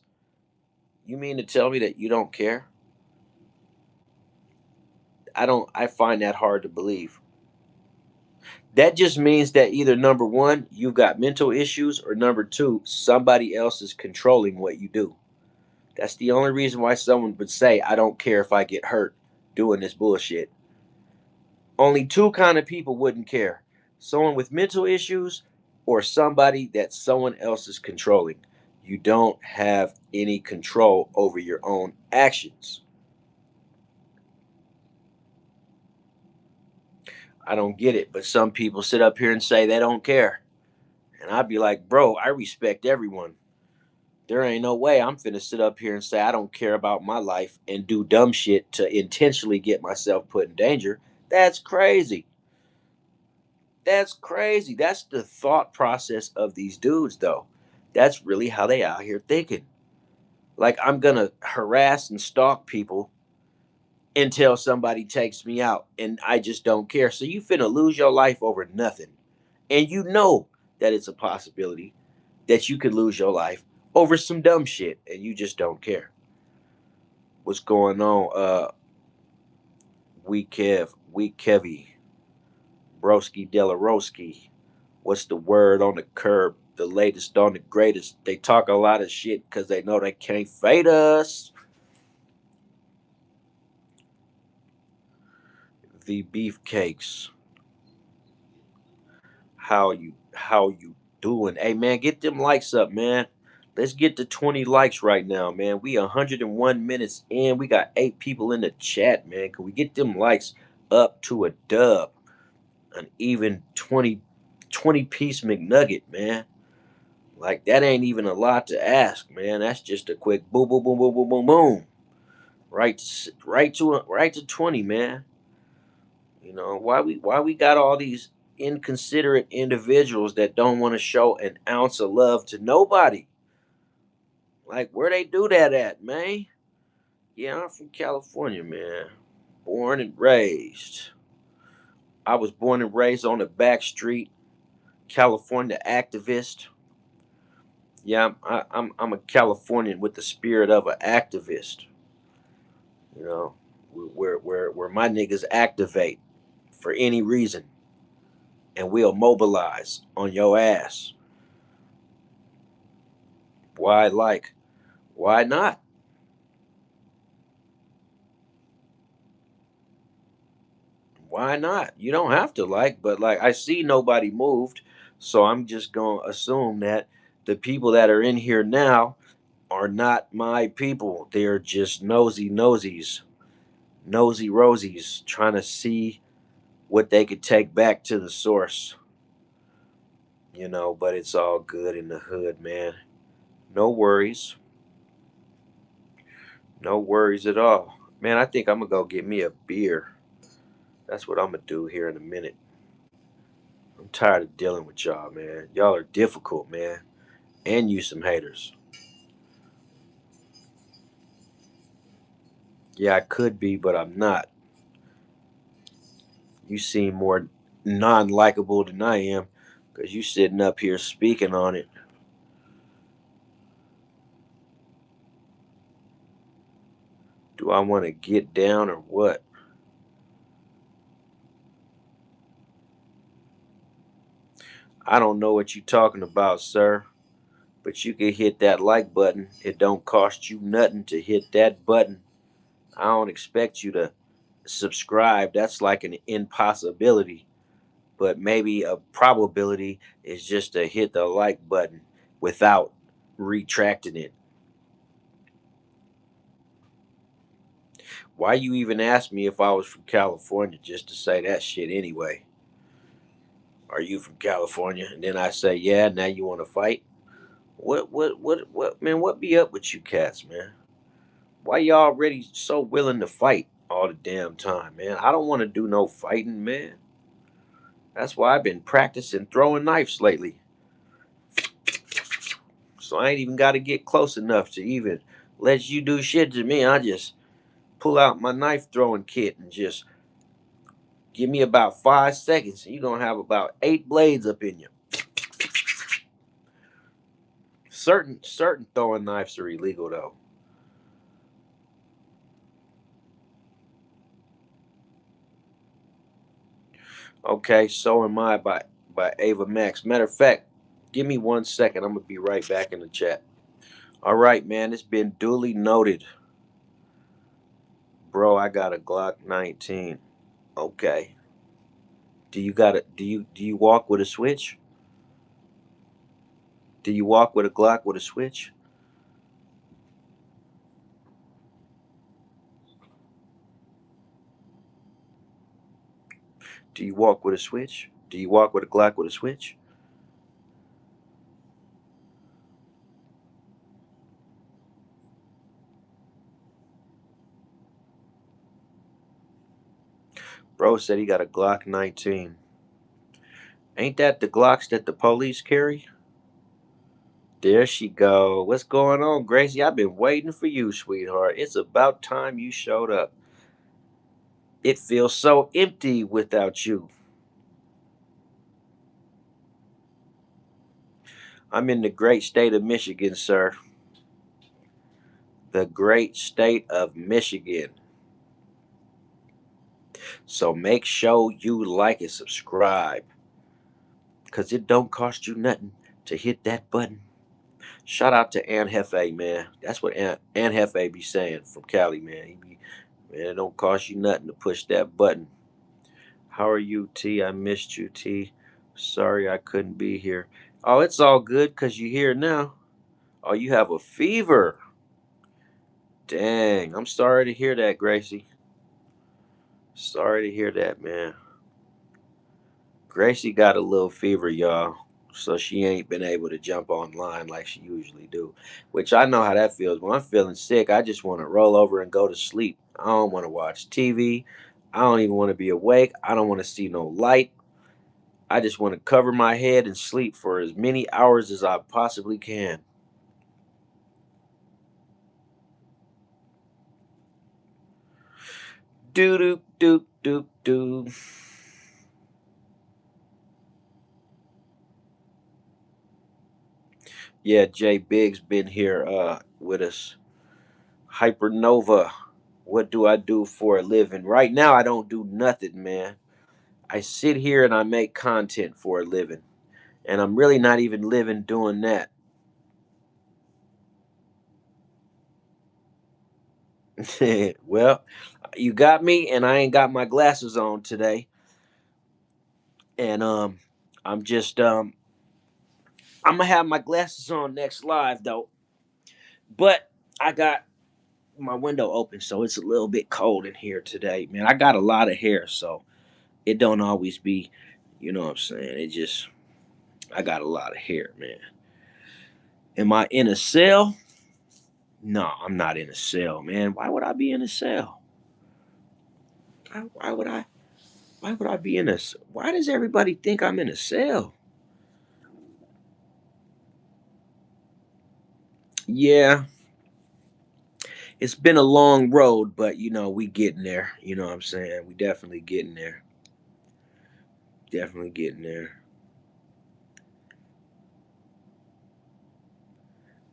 you mean to tell me that you don't care? I find that hard to believe. That just means that either number one, you've got mental issues, or number two, somebody else is controlling what you do. That's the only reason why someone would say, I don't care if I get hurt doing this bullshit. Only two kind of people wouldn't care: someone with mental issues or somebody that someone else is controlling. You don't have any control over your own actions. I don't get it, but some people sit up here and say they don't care. And I'd be like, bro, I respect everyone. There ain't no way I'm finna sit up here and say I don't care about my life and do dumb shit to intentionally get myself put in danger. That's crazy. That's crazy. That's the thought process of these dudes, though. That's really how they out here thinking. Like, I'm gonna harass and stalk people until somebody takes me out, and I just don't care. So you finna lose your life over nothing. And you know that it's a possibility that you could lose your life over some dumb shit, and you just don't care. What's going on? We Kevy, Broski Delaroski. What's the word on the curb? The latest on the greatest. They talk a lot of shit because they know they can't fade us. The beefcakes. How you doing? Hey man, get them likes up, man. Let's get to 20 likes right now, man. We 101 minutes in. We got 8 people in the chat, man. Can we get them likes up to a dub? An even 20 piece McNugget, man. Like that ain't even a lot to ask, man. That's just a quick boom, boom, boom, boom, boom, boom, boom. Right to 20, man. You know why we got all these inconsiderate individuals that don't want to show an ounce of love to nobody. Like where they do that at, man? Yeah, I'm from California, man. Born and raised. I was born and raised on the back street. California activist. Yeah, I'm a Californian with the spirit of an activist. You know, where my niggas activate for any reason, and we'll mobilize on your ass. Why like? Why not? Why not? You don't have to like, but like I see nobody moved, so I'm just gonna assume that the people that are in here now are not my people. They're just nosy rosies trying to see what they could take back to the source. But it's all good in the hood, man. No worries. No worries at all. Man, I think I'm gonna go get me a beer. That's what I'm gonna do here in a minute. I'm tired of dealing with y'all, man. Y'all are difficult, man. And you some haters. Yeah, I could be, but I'm not. You seem more non likable than I am because you sitting up here speaking on it. Do I want to get down or what? I don't know what you talking about, sir. But you can hit that like button. It don't cost you nothing to hit that button. I don't expect you to subscribe. That's like an impossibility. but maybe a probability is just to hit the like button without retracting it. Why you even ask me if I was from California just to say that shit anyway? Are you from California? And then I say, yeah, now you want to fight? What, man, what be up with you cats, man? Why y'all already so willing to fight all the damn time, man? I don't want to do no fighting, man. That's why I've been practicing throwing knives lately. So I ain't even got to get close enough to even let you do shit to me. I just pull out my knife throwing kit and just give me about 5 seconds, and you're gonna have about 8 blades up in you. Certain throwing knives are illegal though. Okay, so am I by Ava Max. Matter of fact, give me 1 second. I'm gonna be right back in the chat. All right, man. It's been duly noted, bro. I got a Glock 19. Okay. Do you got it? Do you walk with a switch? Do you walk with a Glock with a switch? Do you walk with a switch? Do you walk with a Glock with a switch? Bro said he got a Glock 19. Ain't that the Glocks that the police carry? There she go. What's going on, Gracie? I've been waiting for you, sweetheart. It's about time you showed up. It feels so empty without you. I'm in the great state of Michigan, sir. The great state of Michigan. So make sure you like and subscribe. Cause it don't cost you nothing to hit that button. Shout out to Ann Hefe, man. That's what Ann Hefe be saying from Cali, man. Man, it don't cost you nothing to push that button. How are you, T? I missed you, T. Sorry I couldn't be here. Oh, it's all good because you're here now. Oh, you have a fever. Dang, I'm sorry to hear that, Gracie. Sorry to hear that, man. Gracie got a little fever, y'all. So she ain't been able to jump online like she usually do. Which I know how that feels. When I'm feeling sick, I just want to roll over and go to sleep. I don't want to watch TV. I don't even want to be awake. I don't want to see no light. I just want to cover my head and sleep for as many hours as I possibly can. Doo doo doo doo doo. Yeah, Jay Biggs been here with us. Hypernova. What do I do for a living? Right now I don't do nothing, man. I sit here and I make content for a living. And I'm really not even living doing that. Well, you got me and I ain't got my glasses on today. And I'm just I'm gonna have my glasses on next live though. But I got my window open, so it's a little bit cold in here today, man. I got a lot of hair, so it don't always be, you know what I'm saying? It just I got a lot of hair, man. Am I in a cell? No, I'm not in a cell, man. Why would I be in a cell? Why would I? Why would I be in a? Why does everybody think I'm in a cell? Yeah, it's been a long road, but we getting there. You know what I'm saying? We definitely getting there. Definitely getting there.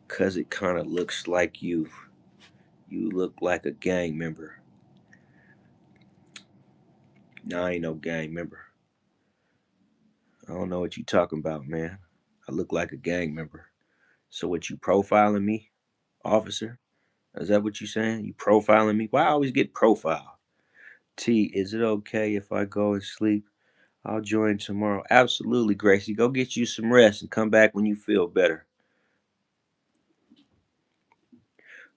Cause it kind of looks like you look like a gang member. No, I ain't no gang member. I don't know what you talking about, man. I look like a gang member. So what you profiling me, officer? Is that what you saying? You profiling me? Why I always get profiled? T, is it okay if I go and sleep? I'll join tomorrow. Absolutely, Gracie. Go get you some rest and come back when you feel better.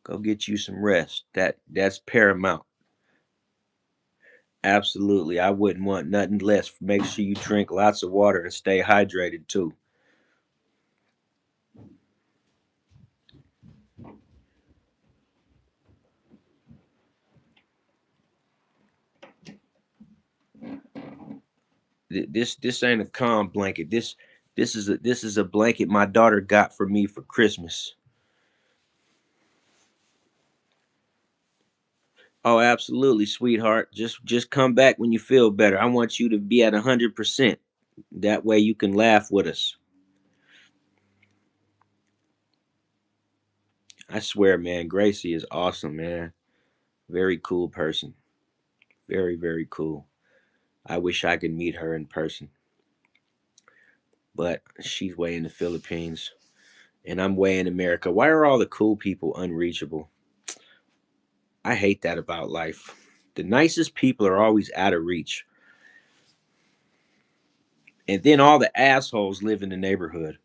Go get you some rest. That's paramount. Absolutely. I wouldn't want nothing less. Make sure you drink lots of water and stay hydrated too. This ain't a calm blanket. This is a blanket my daughter got for me for Christmas. Oh, absolutely, sweetheart. Just come back when you feel better. I want you to be at 100%. That way you can laugh with us. I swear, man, Gracie is awesome, man. Very cool person. Very, very cool. I wish I could meet her in person. But she's way in the Philippines and I'm way in America. Why are all the cool people unreachable? I hate that about life. The nicest people are always out of reach. And then all the assholes live in the neighborhood.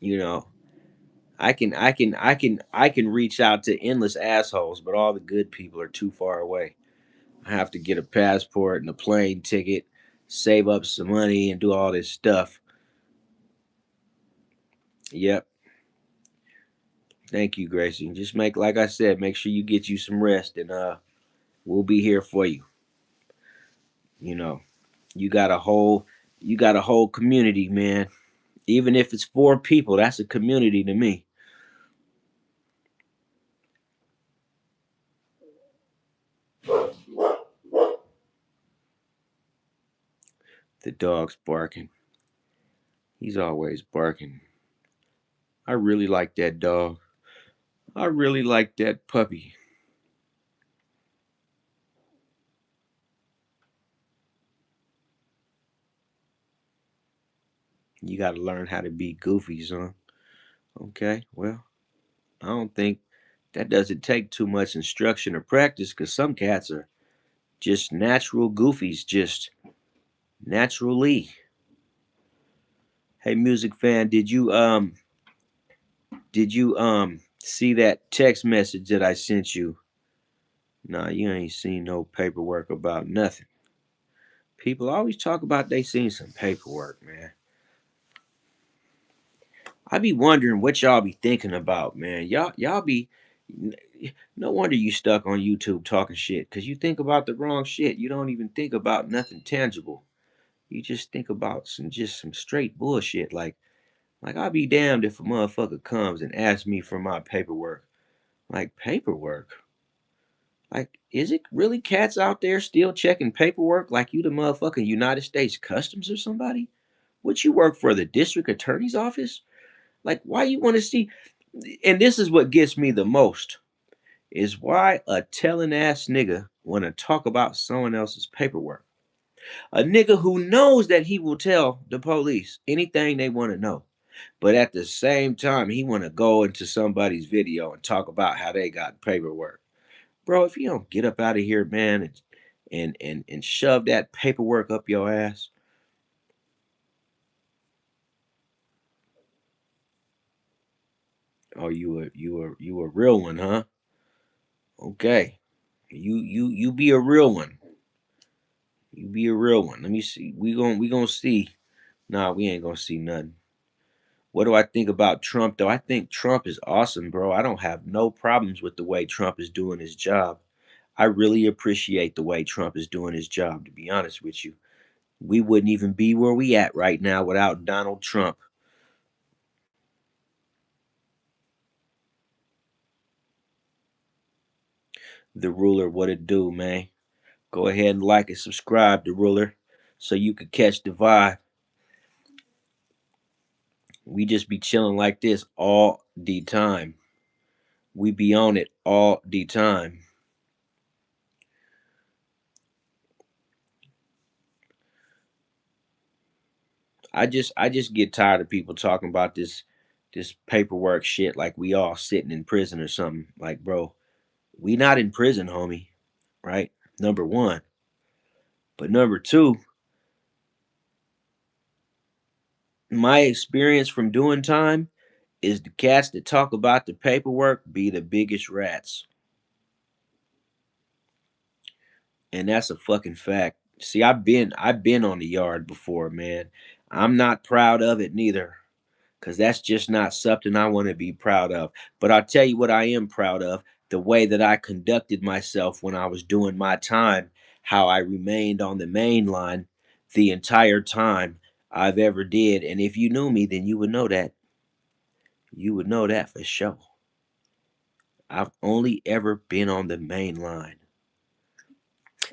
you know, I can reach out to endless assholes, but all the good people are too far away. I have to get a passport and a plane ticket, save up some money and do all this stuff. Yep. Thank you, Gracie. Just make like I said, make sure you get you some rest and we'll be here for you. You know, you got a whole you got a whole community, man. Even if it's 4 people, that's a community to me. The dog's barking. He's always barking. I really like that dog. I really like that puppy. You got to learn how to be goofy, son. Okay, well, I don't think that doesn't take too much instruction or practice because some cats are just natural goofies, just naturally. Hey, music fan, did you see that text message that I sent you? Nah, you ain't seen no paperwork about nothing. People always talk about they seen some paperwork, man. I be wondering what y'all be thinking about, man. Y'all be no wonder you stuck on YouTube talking shit cuz you think about the wrong shit. You don't even think about nothing tangible. You just think about some straight bullshit like I'll be damned if a motherfucker comes and asks me for my paperwork. Like paperwork? Like is it really cats out there still checking paperwork like you the motherfucking United States Customs or somebody? What you work for the district attorney's office? Like, why you want to see? And this is what gets me the most is why a telling ass nigga want to talk about someone else's paperwork. A nigga who knows that he will tell the police anything they want to know, but at the same time he want to go into somebody's video and talk about how they got paperwork. Bro, if you don't get up out of here, man, and shove that paperwork up your ass. Oh, you a real one, huh? Okay. You be a real one. You be a real one. Let me see. We gonna see. Nah, we ain't gonna see nothing. What do I think about Trump though? I think Trump is awesome, bro. I don't have no problems with the way Trump is doing his job. I really appreciate the way Trump is doing his job, to be honest with you. We wouldn't even be where we at right now without Donald Trump. The ruler, what it do, man? Go ahead and like and subscribe, the ruler, so you could catch the vibe. We just be chilling like this all the time. We be on it all the time. I just get tired of people talking about this paperwork shit like we all sitting in prison or something. Like, bro, we not in prison, homie, right? Number one. But number two, my experience from doing time is the cats that talk about the paperwork be the biggest rats. And that's a fucking fact. See, I've been on the yard before, man. I'm not proud of it neither. Cause that's just not something I want to be proud of. But I'll tell you what I am proud of: the way that I conducted myself when I was doing my time, how I remained on the main line the entire time I've ever did. And if you knew me, then you would know that. You would know that for sure. I've only ever been on the main line.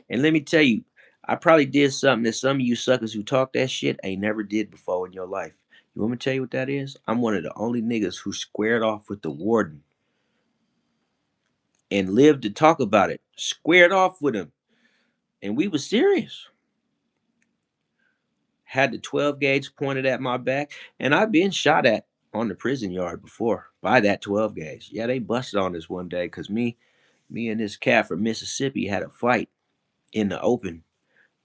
And let me tell you, I probably did something that some of you suckers who talk that shit ain't never did before in your life. You want me to tell you what that is? I'm one of the only niggas who squared off with the warden and lived to talk about it. Squared off with him. And we was serious. Had the 12 gauge pointed at my back. And I've been shot at on the prison yard before by that 12 gauge. Yeah, they busted on us one day because me and this cat from Mississippi had a fight in the open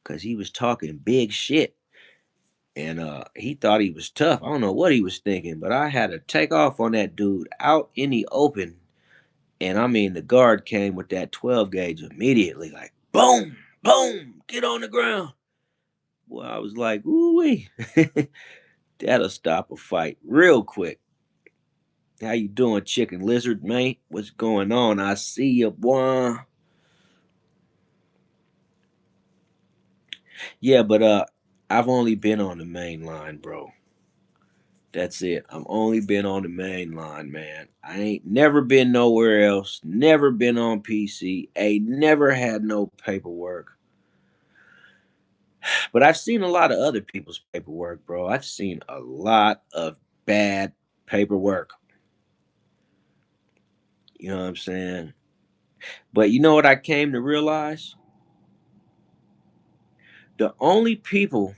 because he was talking big shit. And he thought he was tough. I don't know what he was thinking, but I had to take off on that dude out in the open. And I mean, the guard came with that 12 gauge immediately, like boom, boom, get on the ground. Well, I was like, ooh wee, that'll stop a fight real quick. How you doing, chicken lizard, mate? What's going on? I see you, boy. Yeah, but I've only been on the main line, bro. That's it. I've only been on the main line, man. I ain't never been nowhere else. Never been on PC. Ain't never had no paperwork. But I've seen a lot of other people's paperwork, bro. I've seen a lot of bad paperwork. You know what I'm saying? But you know what I came to realize? The only people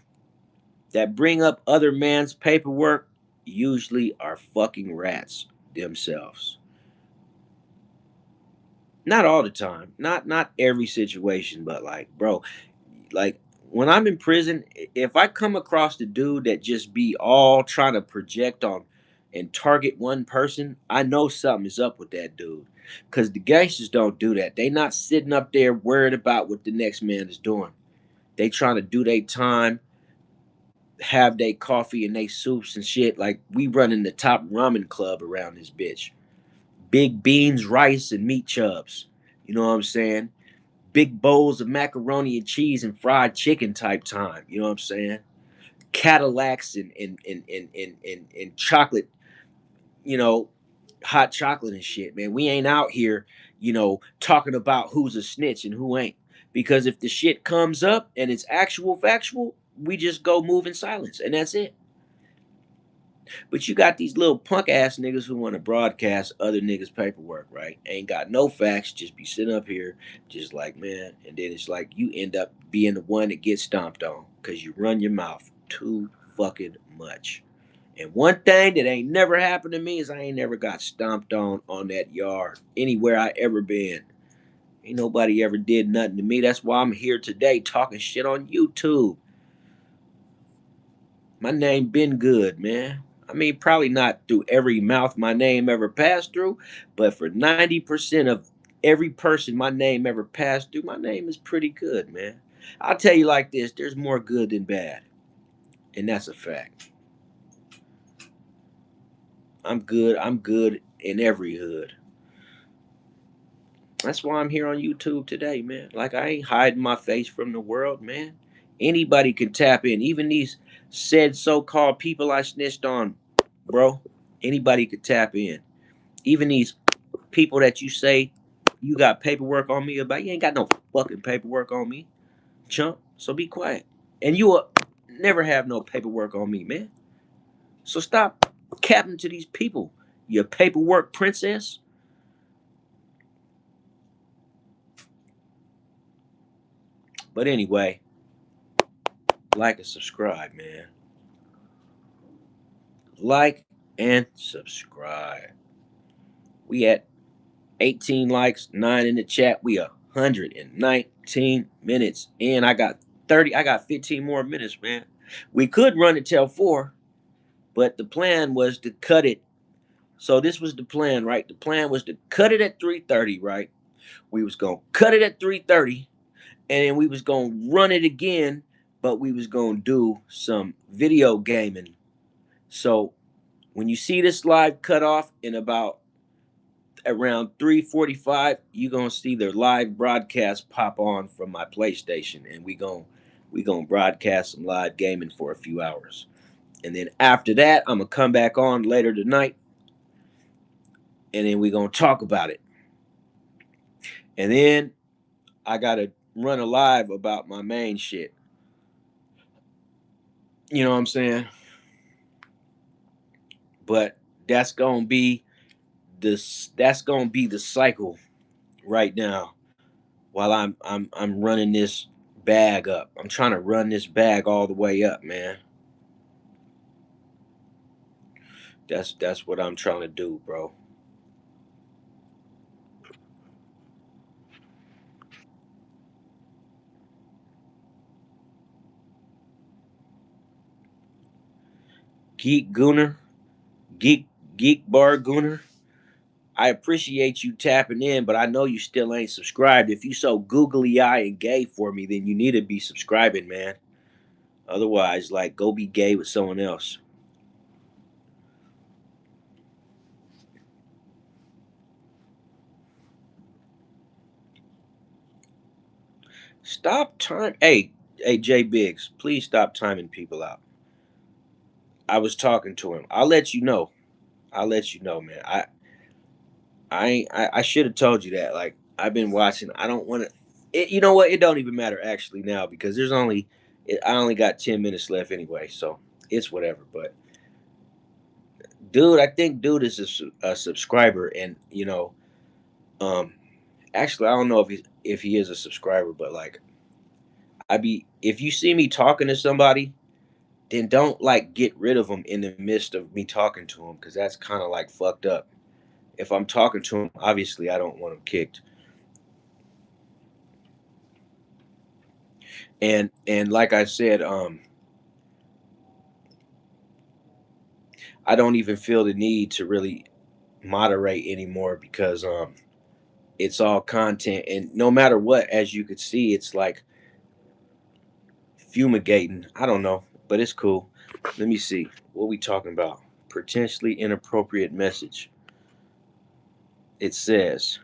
that bring up other man's paperwork usually are fucking rats themselves. Not all the time. Not every situation, but like, bro, like when I'm in prison, if I come across the dude that just be all trying to project on and target one person, I know something is up with that dude. Cause the gangsters don't do that. They not sitting up there worried about what the next man is doing. They trying to do their time, have their coffee and they soups and shit. Like we running the top ramen club around this bitch. Big beans, rice, and meat chubs. You know what I'm saying? Big bowls of macaroni and cheese and fried chicken type time. You know what I'm saying? Cadillacs and chocolate, you know, hot chocolate and shit, man. We ain't out here, talking about who's a snitch and who ain't. Because if the shit comes up and it's actual factual, we just go move in silence and that's it. But you got these little punk ass niggas who want to broadcast other niggas' paperwork, right? Ain't got no facts, just be sitting up here, just like, man. And then it's like you end up being the one that gets stomped on because you run your mouth too fucking much. And one thing that ain't never happened to me is I ain't never got stomped on that yard anywhere I ever been. Ain't nobody ever did nothing to me. That's why I'm here today talking shit on YouTube. My name been good, man. I mean, probably not through every mouth my name ever passed through, but for 90% of every person my name ever passed through, my name is pretty good, man. I'll tell you like this, there's more good than bad. And that's a fact. I'm good in every hood. That's why I'm here on YouTube today, man. Like I ain't hiding my face from the world, man. Anybody can tap in, even these said so-called people I snitched on, bro. Anybody could tap in. Even these people that you say you got paperwork on me about, you ain't got no fucking paperwork on me, chump. So be quiet. And you will never have no paperwork on me, man. So stop capping to these people, you paperwork princess. But anyway, like and subscribe, man. Like and subscribe. We at 18 likes, 9 in the chat. We are 119 minutes. And I got 15 more minutes, man. We could run it till 4, but the plan was to cut it. So this was the plan, right? The plan was to cut it at 3:30, right? We was gonna cut it at 3:30, and then we was gonna run it again, but we was gonna do some video gaming. So when you see this live cut off in about around 3:45, you're gonna see the live broadcast pop on from my PlayStation, and we gonna broadcast some live gaming for a few hours. And then after that, I'm gonna come back on later tonight, and then we gonna talk about it. And then I gotta run a live about my main shit. You know what I'm saying? But that's gonna be the cycle right now while I'm running this bag up. I'm trying to run this bag all the way up, man. That's what I'm trying to do, bro. Geek Gooner, Geek Geek Bar Gooner. I appreciate you tapping in, but I know you still ain't subscribed. If you so googly eye and gay for me, then you need to be subscribing, man. Otherwise, like, go be gay with someone else. Stop time. Hey, Jay Biggs, please stop timing people out. I was talking to him. I'll let you know. I'll let you know, man. I should have told you that. Like, I've been watching. I don't want to. You know what? It don't even matter actually now because I only got 10 minutes left anyway, so it's whatever. But dude, I think dude is a subscriber, and um, actually, I don't know if he is a subscriber, but like, if you see me talking to somebody, then don't like get rid of them in the midst of me talking to them because that's kind of like fucked up. If I'm talking to him, obviously I don't want him kicked. And like I said, I don't even feel the need to really moderate anymore because it's all content, and no matter what, as you could see, it's like fumigating. I don't know, but it's cool. Let me see what we talking about. Potentially inappropriate message. It says,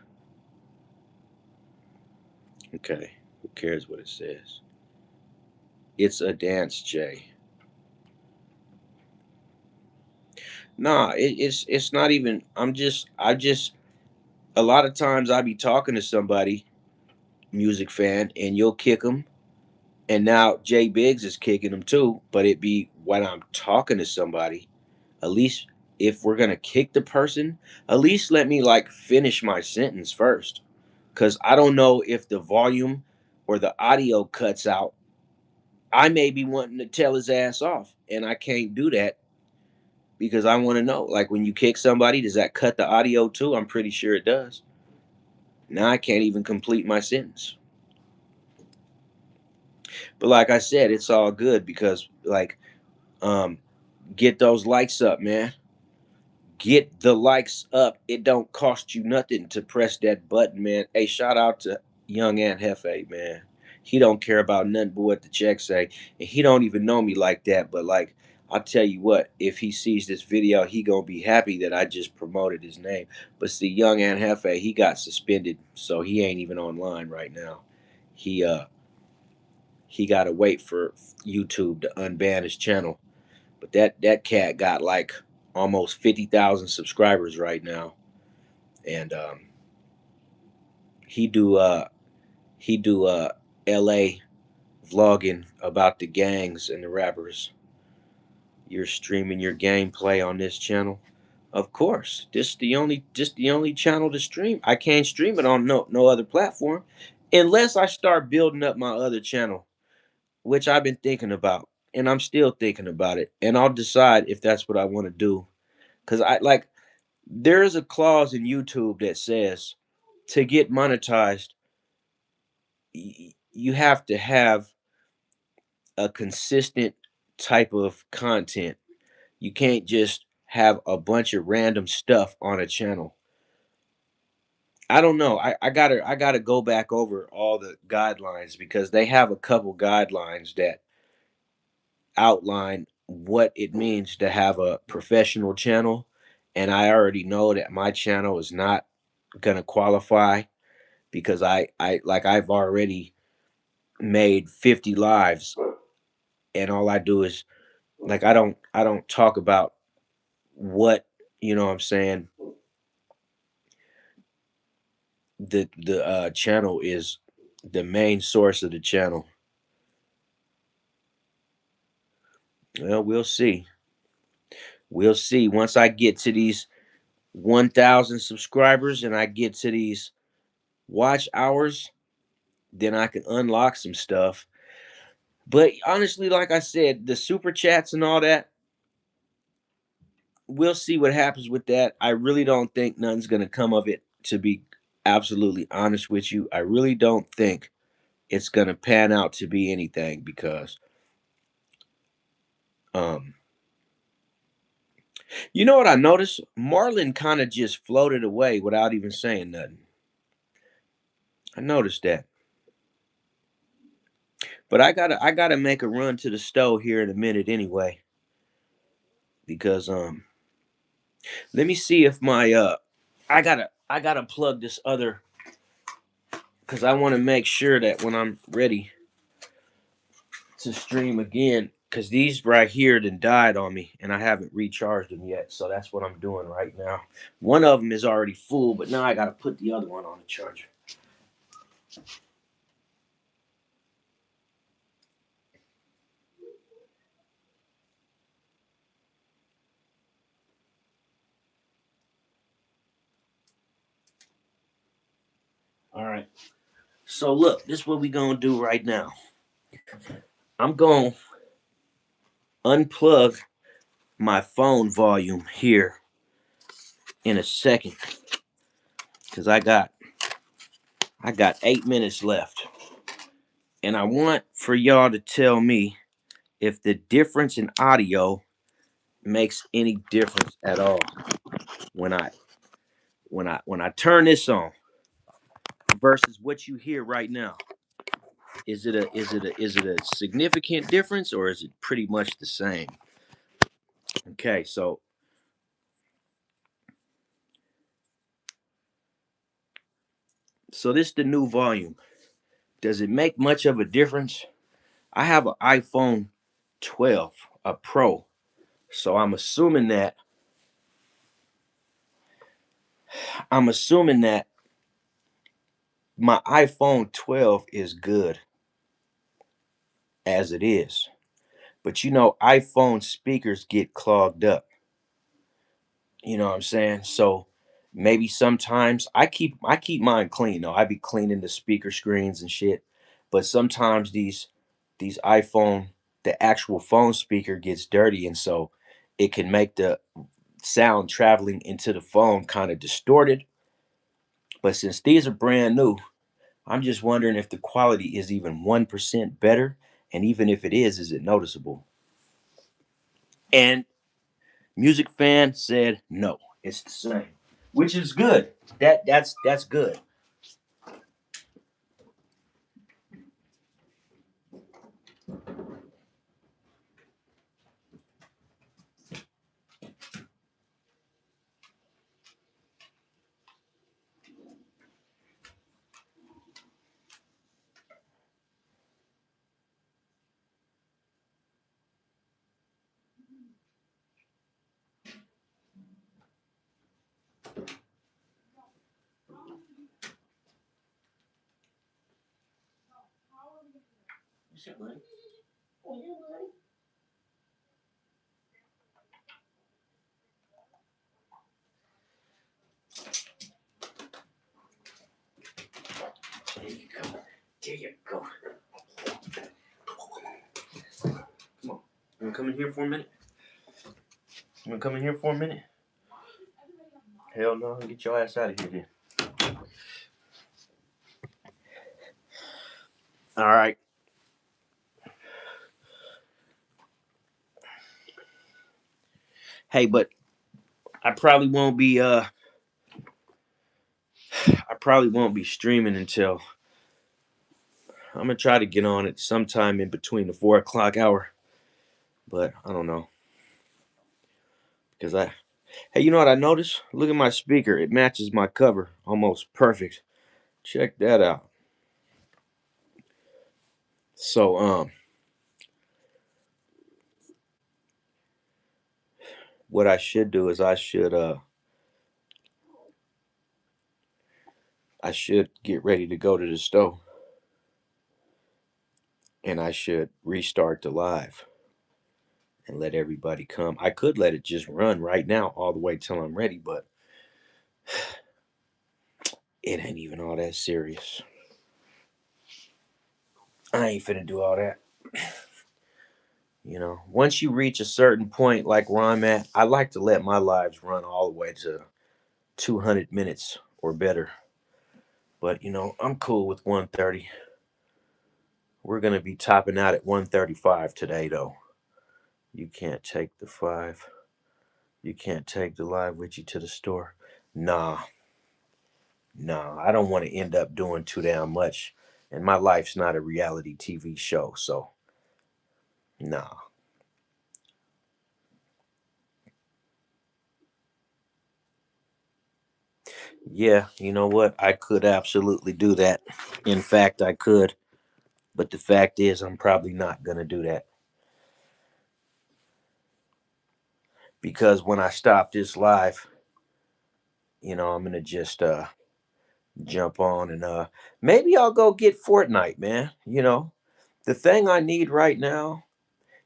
okay, who cares what it says? It's a dance, Jay. Nah, it's not even. I just a lot of times I be talking to somebody, music fan, and you'll kick them, and now Jay Biggs is kicking them too. But it be when I'm talking to somebody. At least if we're gonna kick the person, at least let me like finish my sentence first, because I don't know if the volume or the audio cuts out. I may be wanting to tell his ass off, and I can't do that because I want to know. Like when you kick somebody, does that cut the audio too? I'm pretty sure it does. Now I can't even complete my sentence. But like I said, it's all good because like um get those likes up, man. Get the likes up. It don't cost you nothing to press that button, man. Hey, shout out to young Aunt Hefe, man. He don't care about nothing but what the check say. And he don't even know me like that. But like I'll tell you what, if he sees this video, he gonna be happy that I just promoted his name. But see, young Aunt Hefe, he got suspended, so he ain't even online right now. He uh he gotta wait for YouTube to unban his channel. But that cat got like almost 50,000 subscribers right now, and he do uh he do L.A. vlogging about the gangs and the rappers. You're streaming your gameplay on this channel, of course. This the only channel to stream. I can't stream it on no other platform, unless I start building up my other channel, which I've been thinking about, and I'm still thinking about it, and I'll decide if that's what I want to do. Cause I like there is a clause in YouTube that says to get monetized, you have to have a consistent type of content. You can't just have a bunch of random stuff on a channel. I don't know. I gotta go back over all the guidelines because they have a couple guidelines that outline what it means to have a professional channel. And I already know that my channel is not gonna qualify because I've already made 50 lives and all I do is like I don't talk about what you know what I'm saying the channel is the main source of the channel. Well, we'll see once I get to these 1,000 subscribers and I get to these watch hours, then I can unlock some stuff. But honestly, like I said, the super chats and all that, we'll see what happens with that. I really don't think nothing's gonna come of it, to be absolutely honest with you. I really don't think it's gonna pan out to be anything because um you know what I noticed? Marlon kind of just floated away without even saying nothing. I noticed that. But I gotta make a run to the stove here in a minute anyway. Because let me see if my I gotta plug this other because I want to make sure that when I'm ready to stream again, because these right here then died on me and I haven't recharged them yet. So that's what I'm doing right now. One of them is already full, but now I gotta put the other one on the charger. All right. So look, this is what we gonna do right now. I'm gonna unplug my phone volume here in a second because I got 8 minutes left, and I want for y'all to tell me if the difference in audio makes any difference at all when I turn this on versus what you hear right now. Is it a significant difference or is it pretty much the same? Okay, so this is the new volume. Does it make much of a difference? I have an iPhone 12, a Pro. So I'm assuming that my iPhone 12 is good as it is. But you know, iPhone speakers get clogged up. You know what I'm saying? So maybe sometimes I keep mine clean though. I be cleaning the speaker screens and shit. But sometimes these iPhone the actual phone speaker gets dirty and so it can make the sound traveling into the phone kind of distorted. But since these are brand new, I'm just wondering if the quality is even 1% better. And even if it is it noticeable? And Music Fan said no, it's the same, which is good. That's good. There you go. There you go. Come on. You wanna come in here for a minute? You wanna come in here for a minute? Hell no, get your ass out of here then. All right. Hey, but I probably won't be streaming until I'm gonna try to get on it sometime in between the 4 o'clock hour. But I don't know. Because hey, you know what I noticed? Look at my speaker. It matches my cover almost perfect. Check that out. So what I should do is I should get ready to go to the stove, and I should restart the live and let everybody come. I could let it just run right now all the way till I'm ready, but it ain't even all that serious. I ain't finna do all that. Once you reach a certain point, like where I'm at, I like to let my lives run all the way to 200 minutes or better. But I'm cool with 130. We're gonna be topping out at 135 today, though. You can't take the five. You can't take the live with you to the store. Nah, nah. I don't want to end up doing too damn much. And my life's not a reality TV show, so nah. Yeah, you know what? I could absolutely do that. In fact, I could. But the fact is, I'm probably not gonna do that because when I stop this live, I'm gonna just jump on and maybe I'll go get Fortnite, man. The thing I need right now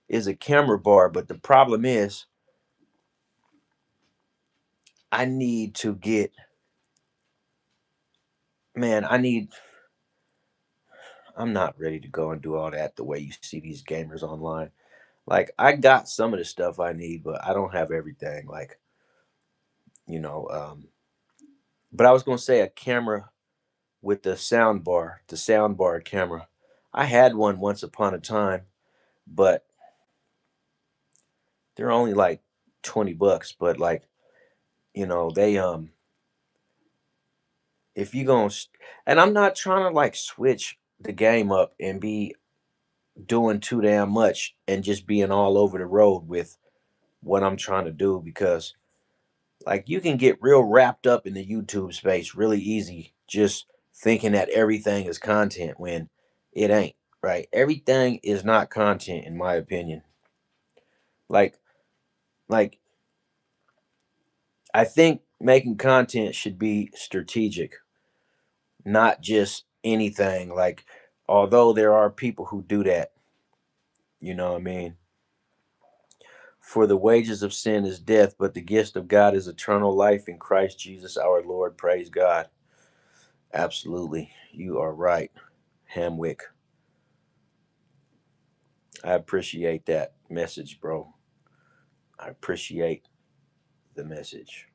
is a camera bar, but the problem is I need to get man, I'm not ready to go and do all that the way you see these gamers online. Like I got some of the stuff I need, but I don't have everything. Like, you know, but I was gonna say a camera with the sound bar camera. I had one once upon a time, but they're only like $20. But like, they if you going to and I'm not trying to like switch the game up and be doing too damn much and just being all over the road with what I'm trying to do because like you can get real wrapped up in the YouTube space really easy just thinking that everything is content when it ain't, right? Everything is not content in my opinion. Like like I think making content should be strategic, not just anything. Like although there are people who do that, you know what I mean? For the wages of sin is death, but the gift of God is eternal life in Christ Jesus our Lord. Praise God. Absolutely. You are right, Hamwick. I appreciate that message, bro. I appreciate the message.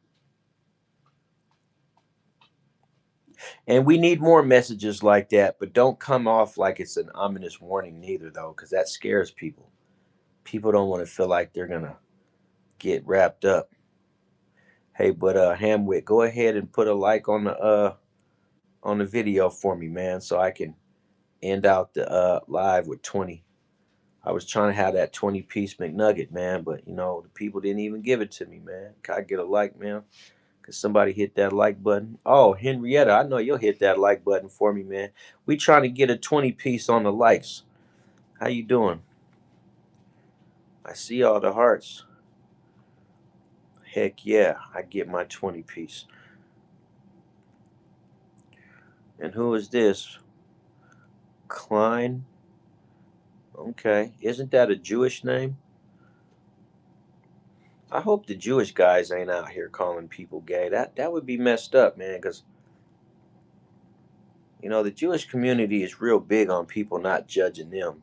And we need more messages like that, but don't come off like it's an ominous warning, neither, though, because that scares people. People don't want to feel like they're going to get wrapped up. Hey, but Hamwick, go ahead and put a like on the video for me, man, so I can end out the live with 20. I was trying to have that 20-piece McNugget, man, but the people didn't even give it to me, man. Can I get a like, man? Cause somebody hit that like button. Oh, Henrietta, I know you'll hit that like button for me, man. We trying to get a 20-piece on the likes. How you doing? I see all the hearts. Heck yeah, I get my 20-piece. And who is this? Klein? Okay. Isn't that a Jewish name? I hope the Jewish guys ain't out here calling people gay. That would be messed up, man, because the Jewish community is real big on people not judging them.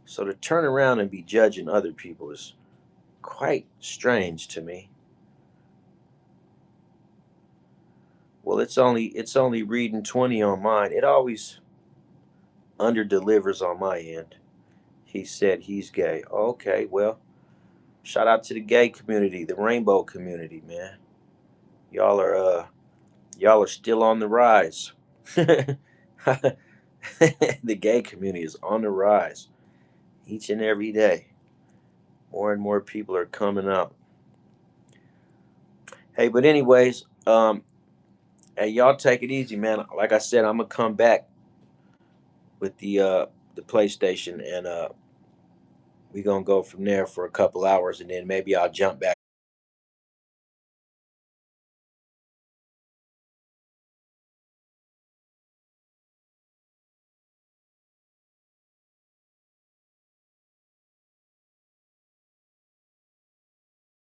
So to turn around and be judging other people is quite strange to me. Well, it's only reading 20 on mine. under delivers on my end. He said he's gay. Okay, well, shout out to the gay community, the rainbow community, man. Y'all are y'all are still on the rise. The gay community is on the rise each and every day. More and more people are coming out. Hey, but anyways, hey, y'all take it easy, man. Like I said, I'm gonna come back with the PlayStation, and we gonna go from there for a couple hours, and then maybe I'll jump back